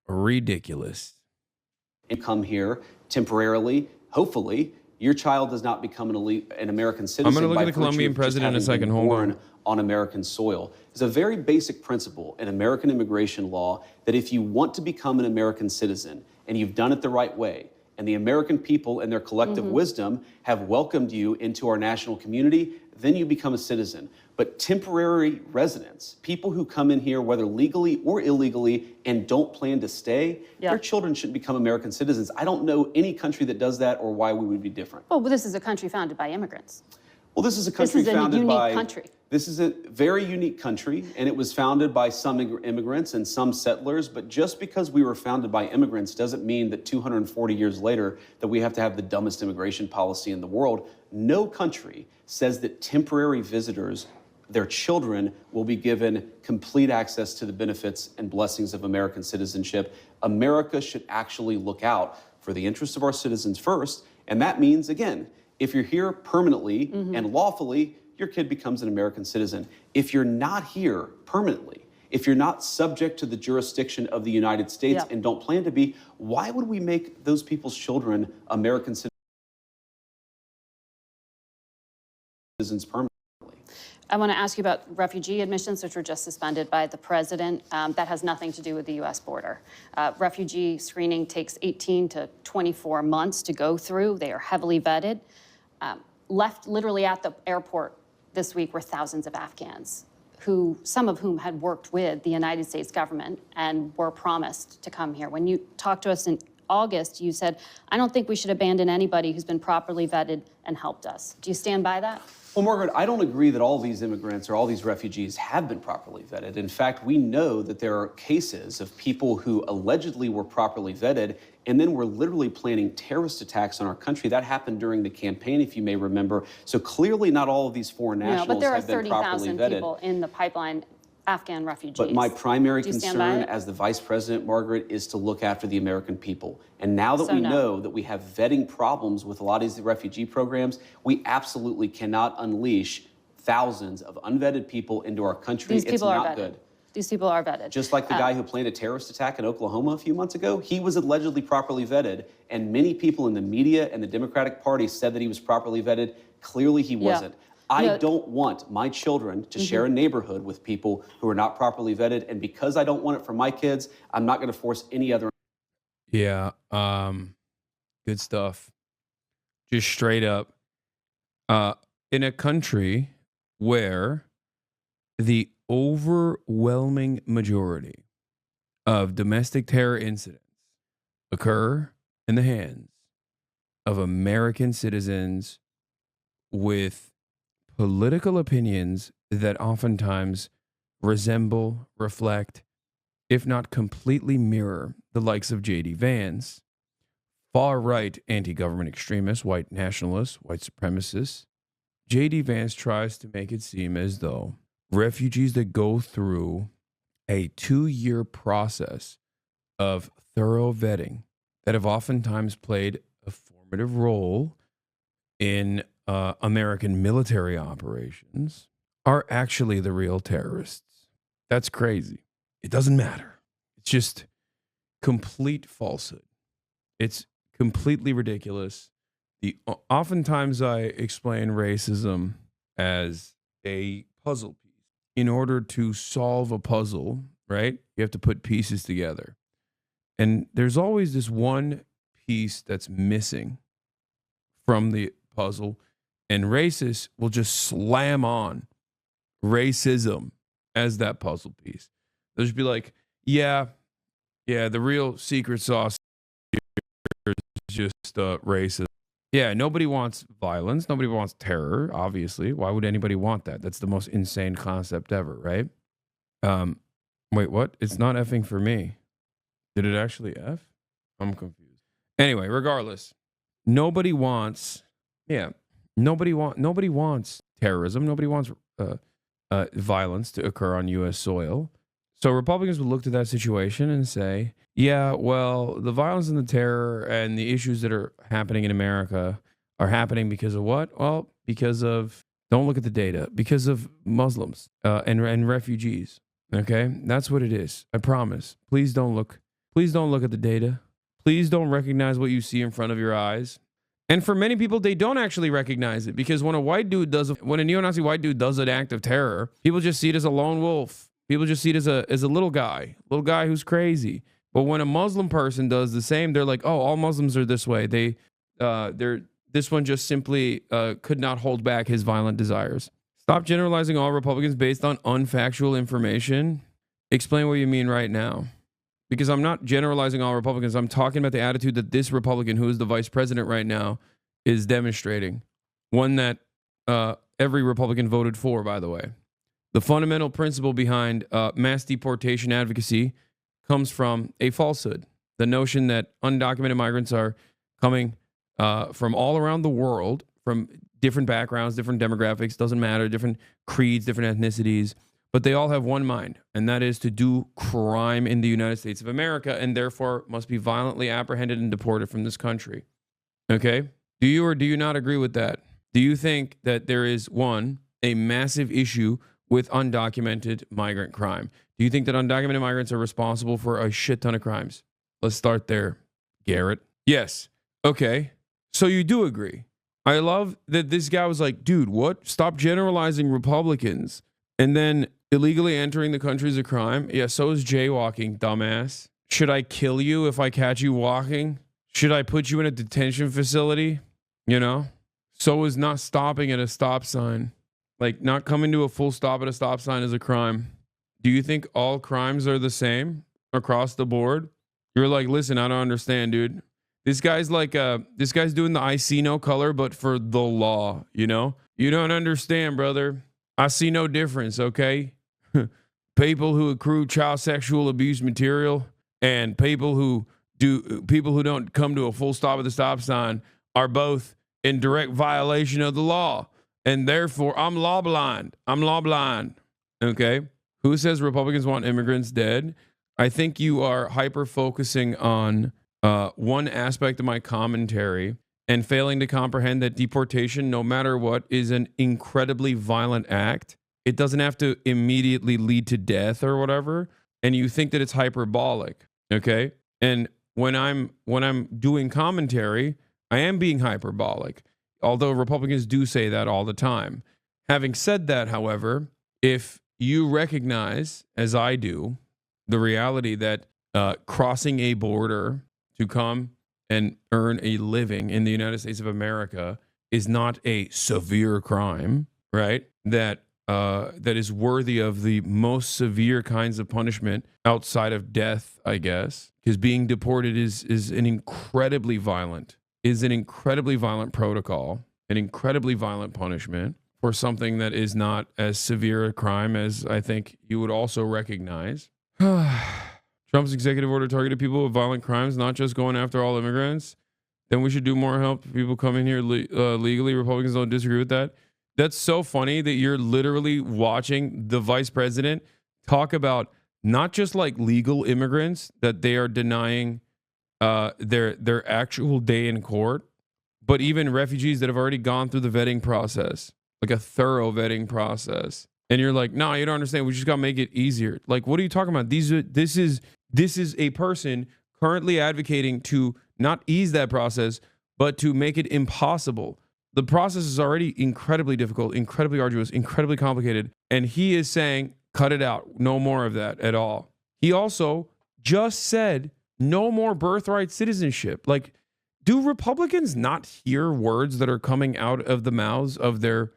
C: And come here temporarily, hopefully, your child does not become an American citizen.
A: I'm going to look
C: by
A: at the Colombian
C: virtue of just
A: president in a
C: having
A: second.
C: been
A: Hold
C: born on American soil. It's a very basic principle in American immigration law that if you want to become an American citizen and you've done it the right way, and the American people and their collective wisdom have welcomed you into our national community, then you become a citizen. But temporary residents, people who come in here, whether legally or illegally, and don't plan to stay, their children shouldn't become American citizens. I don't know any country that does that or why we would be different.
B: Well, this is a country founded by immigrants.
C: Well, this is a country founded by...
B: unique country.
C: This is a very unique country, and it was founded by some immigrants and some settlers, but just because we were founded by immigrants doesn't mean that 240 years later that we have to have the dumbest immigration policy in the world. No country says that temporary visitors, their children, will be given complete access to the benefits and blessings of American citizenship. America should actually look out for the interests of our citizens first, and that means, again, if you're here permanently and lawfully, your kid becomes an American citizen. If you're not here permanently, if you're not subject to the jurisdiction of the United States and don't plan to be, why would we make those people's children American citizens permanently?
B: I want to ask you about refugee admissions, which were just suspended by the president. That has nothing to do with the U.S. border. Refugee screening takes 18 to 24 months to go through. They are heavily vetted. Left literally at the airport this week were thousands of Afghans, some of whom had worked with the United States government and were promised to come here. When you talked to us in August, you said, I don't think we should abandon anybody who's been properly vetted and helped us. Do you stand by that?
C: Well, Margaret, I don't agree that all these immigrants or all these refugees have been properly vetted. In fact, we know that there are cases of people who allegedly were properly vetted and then were literally planning terrorist attacks on our country. That happened during the campaign, if you may remember. So clearly not all of these foreign nationals have been properly vetted.
B: But there are 30,000 people in the pipeline, Afghan refugees.
C: But my primary concern as the vice president, Margaret, is to look after the American people. And now that we know that we have vetting problems with a lot of these refugee programs, we absolutely cannot unleash thousands of unvetted people into our country. It's not good.
B: These people are vetted.
C: Just like the guy who planned a terrorist attack in Oklahoma a few months ago, he was allegedly properly vetted, and many people in the media and the Democratic Party said that he was properly vetted. Clearly he wasn't. I don't want my children to share a neighborhood with people who are not properly vetted, and because I don't want it for my kids, I'm not going to force any other.
A: Yeah, good stuff. Just straight up. In a country where the overwhelming majority of domestic terror incidents occur in the hands of American citizens with political opinions that oftentimes resemble, reflect, if not completely mirror, the likes of J.D. Vance, far-right anti-government extremists, white nationalists, white supremacists. J.D. Vance tries to make it seem as though refugees that go through a 2-year process of thorough vetting that have oftentimes played a formative role in American military operations are actually the real terrorists. That's crazy. It doesn't matter. It's just complete falsehood. It's completely ridiculous. Oftentimes I explain racism as a puzzle piece. In order to solve a puzzle, right, you have to put pieces together. And there's always this one piece that's missing from the puzzle, and racists will just slam on racism as that puzzle piece. They'll just be like, yeah, the real secret sauce is just racism. Yeah, nobody wants violence. Nobody wants terror, obviously. Why would anybody want that? That's the most insane concept ever, right? Wait, what? It's not effing for me. Did it actually F? I'm confused. Anyway, regardless, nobody wants terrorism. Nobody wants violence to occur on U.S. soil. So Republicans would look to that situation and say, yeah, well, the violence and the terror and the issues that are happening in America are happening because of what? Well, because of, don't look at the data, because of Muslims and refugees. Okay, that's what it is. I promise. Please don't look at the data. Please don't recognize what you see in front of your eyes. And for many people, they don't actually recognize it, because when a neo-Nazi white dude does an act of terror, people just see it as a lone wolf. People just see it as a little guy who's crazy. But when a Muslim person does the same, they're like, oh, all Muslims are this way. This one just simply could not hold back his violent desires. Stop generalizing all Republicans based on unfactual information. Explain what you mean right now. Because I'm not generalizing all Republicans. I'm talking about the attitude that this Republican, who is the vice president right now, is demonstrating. One that every Republican voted for, by the way. The fundamental principle behind mass deportation advocacy comes from a falsehood. The notion that undocumented migrants are coming from all around the world, from different backgrounds, different demographics, doesn't matter, different creeds, different ethnicities, but they all have one mind, and that is to do crime in the United States of America, and therefore must be violently apprehended and deported from this country. Okay? Do you or do you not agree with that? Do you think that there is, one, a massive issue with undocumented migrant crime? Do you think that undocumented migrants are responsible for a shit ton of crimes? Let's start there, Garrett. Yes. Okay. So you do agree. I love that this guy was like, dude, what? Stop generalizing Republicans. And then illegally entering the country is a crime. Yeah, so is jaywalking, dumbass. Should I kill you if I catch you walking? Should I put you in a detention facility? You know? So is not stopping at a stop sign. Like, not coming to a full stop at a stop sign is a crime. Do you think all crimes are the same across the board? You're like, listen, I don't understand, dude. This guy's like, this guy's doing the I see no color, but for the law, you know? You don't understand, brother. I see no difference, okay? People who accrue child sexual abuse material and people who don't come to a full stop at the stop sign are both in direct violation of the law. And therefore, I'm law blind. Okay? Who says Republicans want immigrants dead? I think you are hyper focusing on one aspect of my commentary and failing to comprehend that deportation, no matter what, is an incredibly violent act. It doesn't have to immediately lead to death or whatever. And you think that it's hyperbolic. Okay? And when I'm doing commentary, I am being hyperbolic. Although Republicans do say that all the time. Having said that, however, if you recognize, as I do, the reality that crossing a border to come and earn a living in the United States of America is not a severe crime, right? That that is worthy of the most severe kinds of punishment outside of death, I guess, because being deported is an incredibly violent protocol, an incredibly violent punishment for something that is not as severe a crime as I think you would also recognize. Trump's executive order targeted people with violent crimes, not just going after all immigrants. Then we should do more help to people coming here legally. Republicans don't disagree with that. That's so funny that you're literally watching the vice president talk about not just like legal immigrants that they are denying their actual day in court, but even refugees that have already gone through the vetting process, like a thorough vetting process. And you're like, no, you don't understand. We just got to make it easier. Like, what are you talking about? This is a person currently advocating to not ease that process, but to make it impossible. The process is already incredibly difficult, incredibly arduous, incredibly complicated. And he is saying, cut it out. No more of that at all. He also just said no more birthright citizenship. Like, do Republicans not hear words that are coming out of the mouths of their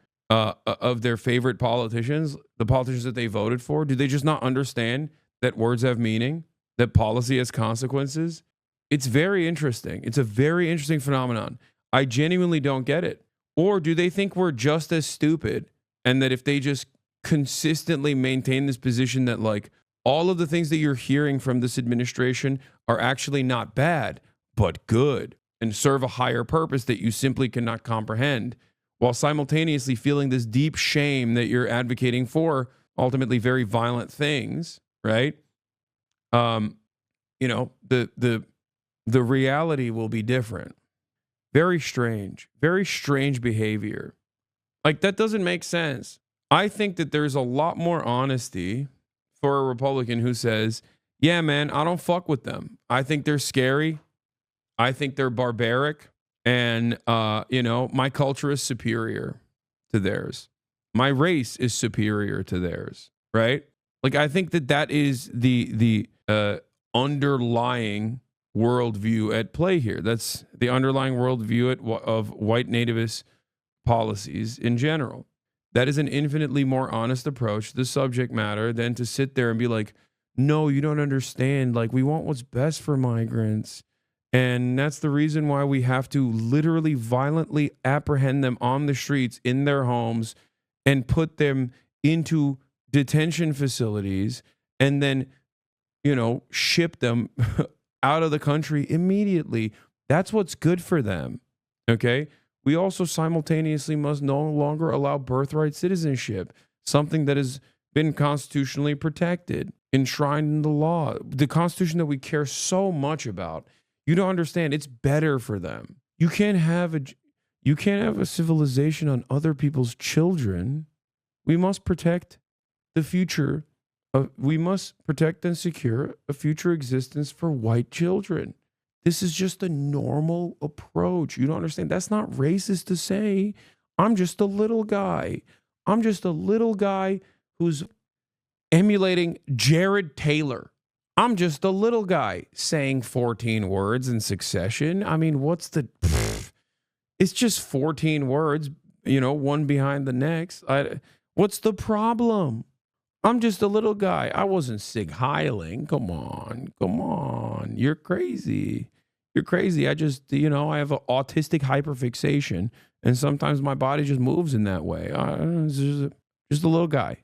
A: favorite politicians, the politicians that they voted for? Do they just not understand that words have meaning, that policy has consequences? It's very interesting. It's a very interesting phenomenon. I genuinely don't get it. Or do they think we're just as stupid, and that if they just consistently maintain this position that like all of the things that you're hearing from this administration are actually not bad, but good and serve a higher purpose that you simply cannot comprehend, while simultaneously feeling this deep shame that you're advocating for ultimately very violent things, right? You know, the reality will be different. Very strange behavior. Like, that doesn't make sense. I think that there's a lot more honesty for a Republican who says, yeah, man, I don't fuck with them. I think they're scary. I think they're barbaric. And, you know, my culture is superior to theirs. My race is superior to theirs, right? Like, I think that is the underlying worldview at play here. That's the underlying worldview of white nativist policies in general. That is an infinitely more honest approach to the subject matter than to sit there and be like, no, you don't understand. Like, we want what's best for migrants. And that's the reason why we have to literally violently apprehend them on the streets in their homes and put them into detention facilities and then, you know, ship them out of the country immediately. That's what's good for them. Okay. We also simultaneously must no longer allow birthright citizenship, something that has been constitutionally protected, enshrined in the law, the Constitution that we care so much about. You don't understand. It's better for them. You can't have a civilization on other people's children. We must protect the future. We must protect and secure a future existence for white children. This is just a normal approach. You don't understand. That's not racist to say. I'm just a little guy. I'm just a little guy who's emulating Jared Taylor. I'm just a little guy saying 14 words in succession. I mean, what's the... It's just 14 words, you know, one behind the next. What's the problem? I'm just a little guy. I wasn't Sig Heiling. Come on. You're crazy. You're crazy. I just, you know, I have an autistic hyperfixation, and sometimes my body just moves in that way. Just a little guy.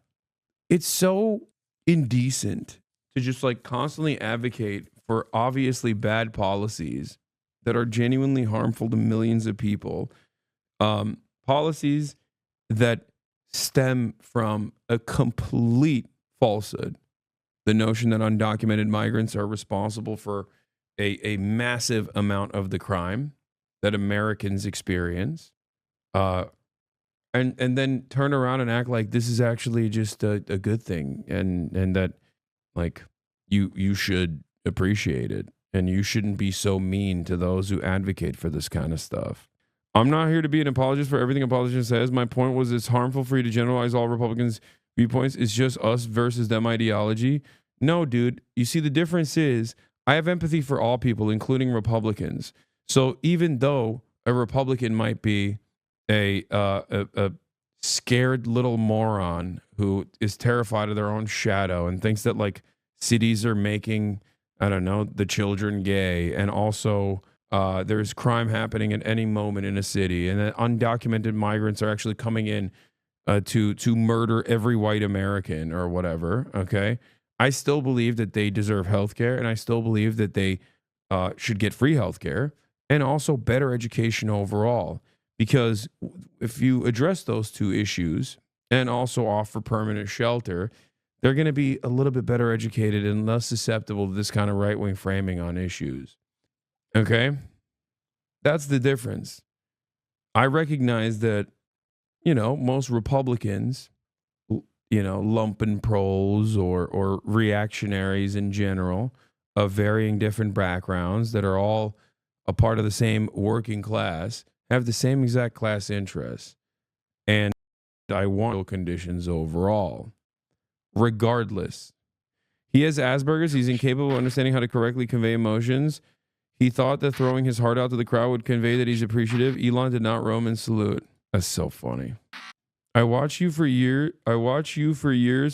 A: It's so indecent to just like constantly advocate for obviously bad policies that are genuinely harmful to millions of people. Policies that stem from a complete falsehood. The notion that undocumented migrants are responsible for a massive amount of the crime that Americans experience. And then turn around and act like this is actually just a good thing, and that like you should appreciate it, and you shouldn't be so mean to those who advocate for this kind of stuff. I'm not here to be an apologist for everything a politician says. My point was it's harmful for you to generalize all Republicans' viewpoints. It's just us versus them ideology. No, dude. You see, the difference is I have empathy for all people, including Republicans. So even though a Republican might be a scared little moron who is terrified of their own shadow and thinks that like cities are making, I don't know, the children gay, and also there's crime happening at any moment in a city, and that undocumented migrants are actually coming in to murder every white American or whatever. Okay, I still believe that they deserve health care, and I still believe that they should get free health care and also better education overall. Because if you address those two issues and also offer permanent shelter, they're going to be a little bit better educated and less susceptible to this kind of right-wing framing on issues. Okay? That's the difference. I recognize that, you know, most Republicans, you know, lumpen proles or reactionaries in general of varying different backgrounds that are all a part of the same working class have the same exact class interests. And I want conditions overall. Regardless. He has Asperger's. He's incapable of understanding how to correctly convey emotions. He thought that throwing his heart out to the crowd would convey that he's appreciative. Elon did not roam and salute. That's so funny. I watch you for years,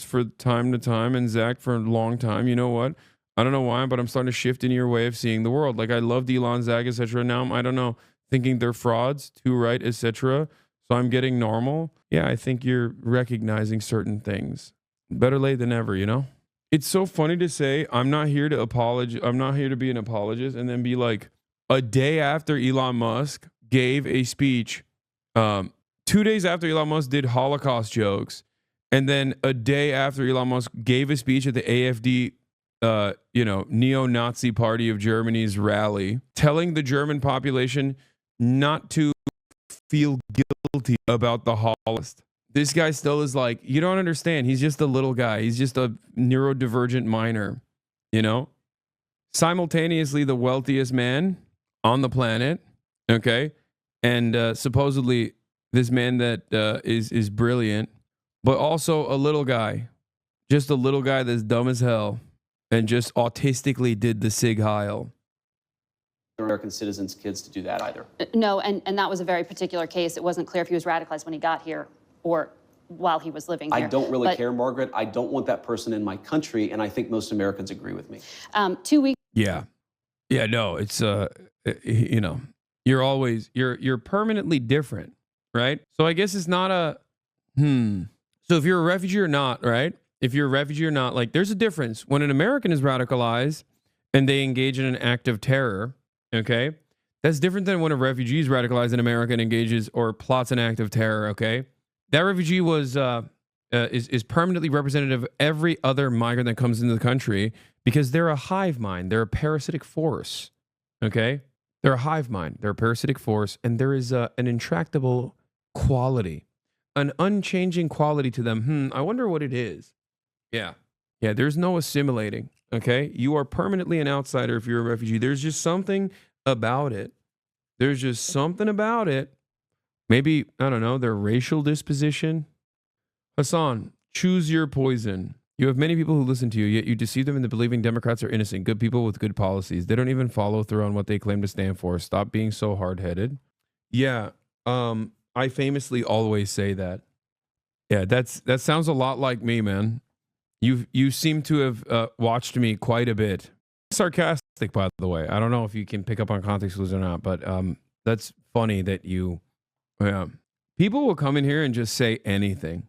A: for time to time, and Zach for a long time. You know what? I don't know why, but I'm starting to shift in your way of seeing the world. Like I loved Elon, Zach, etc. Now I don't know, thinking they're frauds, too right, etc. So I'm getting normal. Yeah, I think you're recognizing certain things. Better late than never, you know? It's so funny to say, I'm not here to apologize. I'm not here to be an apologist and then be like, a day after Elon Musk gave a speech, 2 days after Elon Musk did Holocaust jokes, and then a day after Elon Musk gave a speech at the AfD, neo-Nazi party of Germany's rally, telling the German population not to feel guilty about the Holocaust. This guy still is like, you don't understand. He's just a little guy. He's just a neurodivergent minor, you know? Simultaneously the wealthiest man on the planet, okay? And supposedly this man that is brilliant, but also a little guy. Just a little guy that's dumb as hell and just autistically did the Sig Heil.
C: American citizens' kids to do that either.
B: No, and that was a very particular case. It wasn't clear if he was radicalized when he got here or while he was living here.
C: I don't really care, Margaret. I don't want that person in my country, and I think most Americans agree with me.
B: 2 weeks.
A: Yeah. Yeah, no, it's you know, you're permanently different, right? So I guess it's not a So if you're a refugee or not, right? If you're a refugee or not, like there's a difference. When an American is radicalized and they engage in an act of terror, okay? That's different than when a refugee is radicalized in America and engages or plots an act of terror, okay? That refugee is permanently representative of every other migrant that comes into the country because they're a hive mind. They're a parasitic force, okay? They're a hive mind. They're a parasitic force, and there is an intractable quality, an unchanging quality to them. I wonder what it is. Yeah. Yeah, there's no assimilating, okay? You are permanently an outsider if you're a refugee. There's just something about it. There's just something about it. Maybe, I don't know, their racial disposition. Hasan, choose your poison. You have many people who listen to you, yet you deceive them into believing Democrats are innocent, good people with good policies. They don't even follow through on what they claim to stand for. Stop being so hard-headed. Yeah, I famously always say that. Yeah, that sounds a lot like me, man. You seem to have watched me quite a bit. Sarcastic, by the way. I don't know if you can pick up on context clues or not, but that's funny that you... Yeah. People will come in here and just say anything.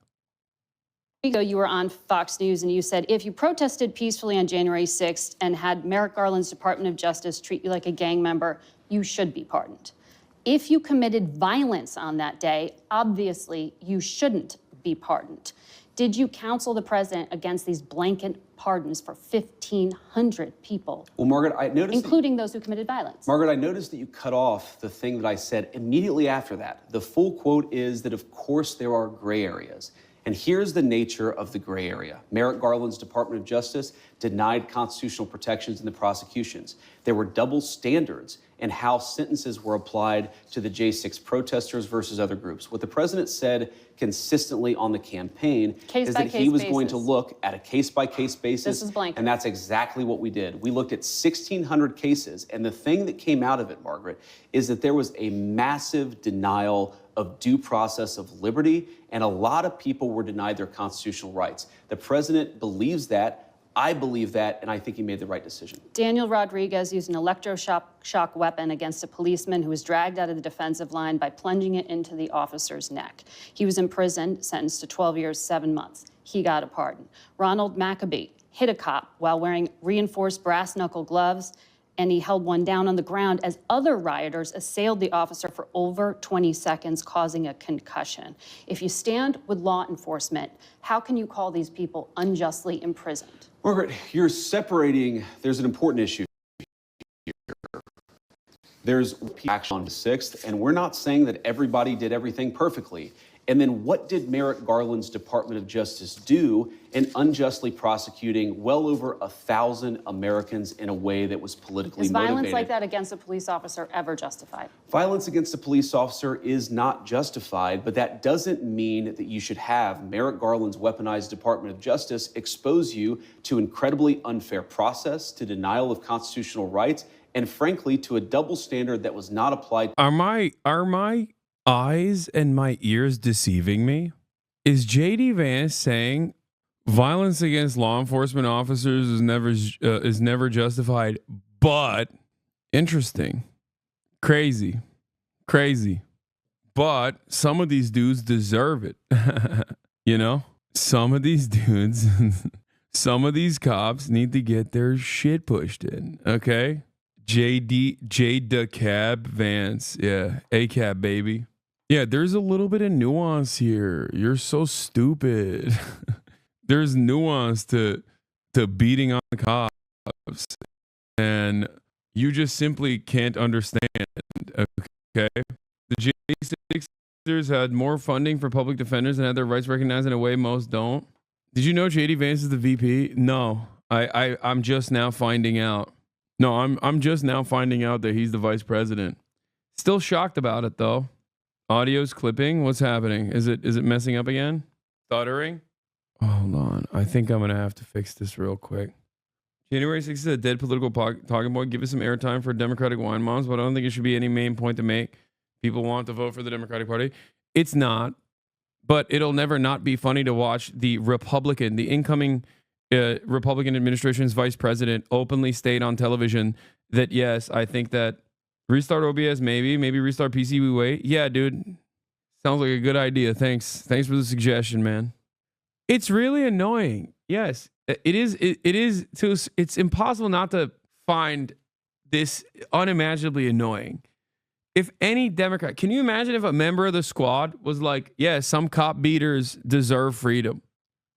B: Ago, you were on Fox News and you said, if you protested peacefully on January 6th and had Merrick Garland's Department of Justice treat you like a gang member, you should be pardoned. If you committed violence on that day, obviously you shouldn't be pardoned. Did you counsel the president against these blanket pardons for 1,500 people?
C: Well, Margaret, I noticed...
B: Including those who committed violence.
C: Margaret, I noticed that you cut off the thing that I said immediately after that. The full quote is that, of course, there are gray areas. And here's the nature of the gray area. Merrick Garland's Department of Justice denied constitutional protections in the prosecutions. There were double standards in how sentences were applied to the J6 protesters versus other groups. What the president said consistently on the campaign is that he was going to look at a case-by-case basis.
B: This is blanket.
C: And that's exactly what we did. We looked at 1,600 cases, and the thing that came out of it, Margaret, is that there was a massive denial of due process of liberty, and a lot of people were denied their constitutional rights. The president believes that. I believe that, and I think he made the right decision.
B: Daniel Rodriguez used an electroshock weapon against a policeman who was dragged out of the defensive line by plunging it into the officer's neck. He was imprisoned, sentenced to 12 years, 7 months. He got a pardon. Ronald Maccabee hit a cop while wearing reinforced brass knuckle gloves, and he held one down on the ground as other rioters assailed the officer for over 20 seconds, causing a concussion. If you stand with law enforcement, how can you call these people unjustly imprisoned?
C: Margaret, you're separating, there's an important issue here. There's action on the 6th, and we're not saying that everybody did everything perfectly. And then what did Merrick Garland's Department of Justice do in unjustly prosecuting well over 1,000 Americans in a way that was politically motivated?
B: Is violence like that against a police officer ever justified?
C: Violence against a police officer is not justified, but that doesn't mean that you should have Merrick Garland's weaponized Department of Justice expose you to incredibly unfair process, to denial of constitutional rights, and frankly, to a double standard that was not applied.
A: Are my eyes and my ears deceiving me? Is JD Vance saying violence against law enforcement officers is never justified? But interesting, crazy, but some of these dudes deserve it. You know, some of these dudes, some of these cops need to get their shit pushed in. Okay, J the Cab Vance, yeah, A-Cab baby. Yeah, there's a little bit of nuance here. You're so stupid. There's nuance to beating on the cops, and you just simply can't understand. Okay, the J6ers had more funding for public defenders and had their rights recognized in a way most don't. Did you know JD Vance is the VP? No, I'm just now finding out. No, I'm just now finding out that he's the vice president. Still shocked about it though. Audio's clipping. What's happening? Is it messing up again? Stuttering? Hold on. I think I'm going to have to fix this real quick. January 6th is a dead political talking point. Give us some airtime for Democratic wine moms, but I don't think it should be any main point to make. People want to vote for the Democratic Party. It's not, but it'll never not be funny to watch the incoming Republican administration's vice president openly state on television that, yes, I think that restart OBS, maybe restart PC. We wait. Yeah, dude. Sounds like a good idea. Thanks for the suggestion, man. It's really annoying. Yes, it is. It's impossible not to find this unimaginably annoying. If any Democrat, can you imagine if a member of the squad was like, yeah, some cop beaters deserve freedom?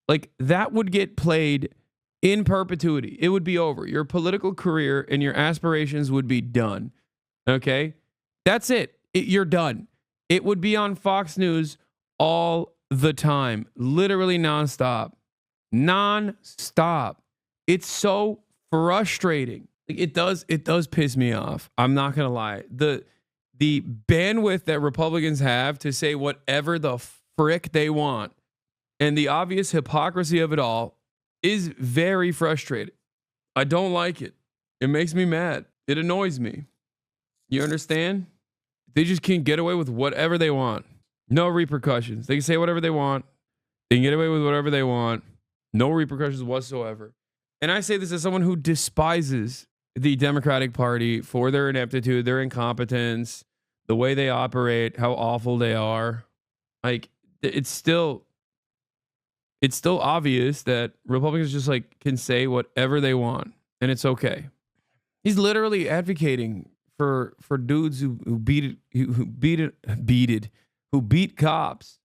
A: Like, that would get played in perpetuity. It would be over. Your political career and your aspirations would be done. Okay, that's it. You're done. It would be on Fox News all the time, literally nonstop. It's so frustrating. Like, it does piss me off. I'm not gonna lie. The bandwidth that Republicans have to say whatever the frick they want, and the obvious hypocrisy of it all, is very frustrating. I don't like it. It makes me mad. It annoys me. You understand? They just can't get away with whatever they want. No repercussions. They can say whatever they want. They can get away with whatever they want. No repercussions whatsoever. And I say this as someone who despises the Democratic Party for their ineptitude, their incompetence, the way they operate, how awful they are. Like, it's still obvious that Republicans just like can say whatever they want, and it's okay. He's literally advocating for dudes who beat cops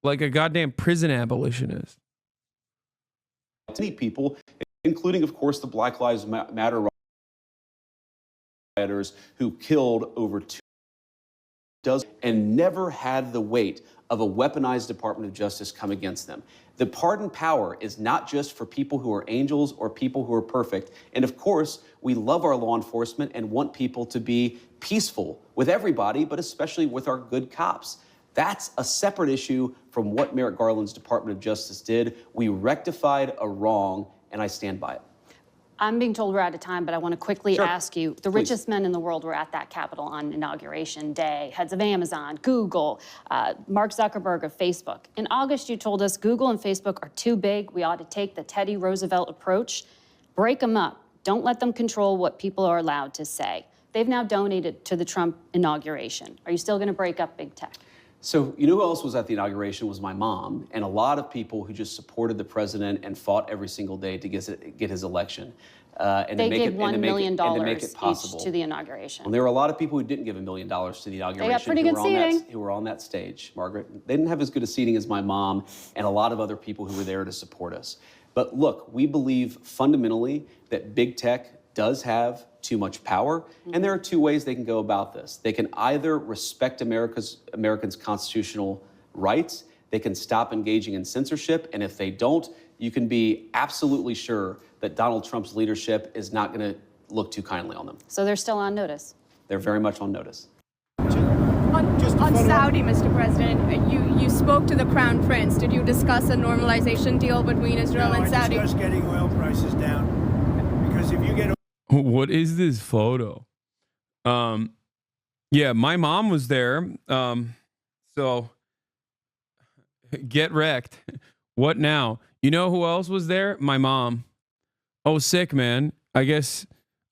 A: like a goddamn prison abolitionist.
C: Many people, including, of course, the Black Lives Matter rioters who killed over 2 dozen and never had the weight of a weaponized Department of Justice come against them. The pardon power is not just for people who are angels or people who are perfect. And of course, we love our law enforcement and want people to be peaceful with everybody, but especially with our good cops. That's a separate issue from what Merrick Garland's Department of Justice did. We rectified a wrong, and I stand by it.
B: I'm being told we're out of time, but I want to quickly ask you, the richest men in the world were at that Capitol on Inauguration Day, heads of Amazon, Google, Mark Zuckerberg of Facebook. In August, you told us Google and Facebook are too big. We ought to take the Teddy Roosevelt approach, break them up. Don't let them control what people are allowed to say. They've now donated to the Trump inauguration. Are you still going to break up big tech?
C: So, you know who else was at the inauguration was my mom, and a lot of people who just supported the president and fought every single day to get his election. And
B: they gave $1 million
C: each
B: to the inauguration.
C: And there were a lot of people who didn't give $1 million to the inauguration.
B: They got pretty good seating.
C: Who were on that stage, Margaret. They didn't have as good a seating as my mom and a lot of other people who were there to support us. But look, we believe fundamentally that big tech does have too much power, and there are two ways they can go about this. They can either respect Americans' constitutional rights, they can stop engaging in censorship, and if they don't, you can be absolutely sure that Donald Trump's leadership is not going to look too kindly on them.
B: So they're still on notice?
C: They're very much on notice.
D: On Saudi, Mr. President, you spoke to the Crown Prince. Did you discuss a normalization deal between Israel and Saudi?
E: I discussed getting oil prices down, because if you get...
A: What is this photo? Yeah, my mom was there. So get wrecked. What now? You know who else was there? My mom. Oh, sick, man. I guess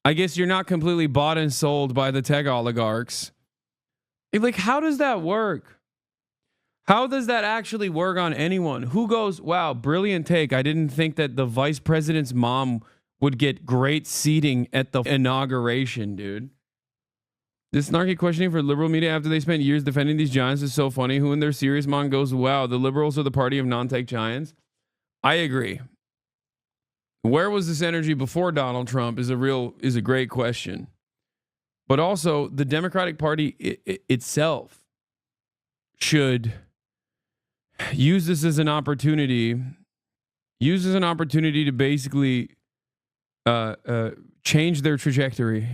A: you're not completely bought and sold by the tech oligarchs. Like, how does that work? How does that actually work on anyone? Who goes, wow, brilliant take. I didn't think that the vice president's mom would get great seating at the inauguration, dude. This snarky questioning for liberal media after they spent years defending these giants is so funny. Who in their serious mind goes, wow, the liberals are the party of non-tech giants? I agree. Where was this energy before Donald Trump is a great question. But also, the Democratic Party itself should use this as an opportunity to basically change their trajectory.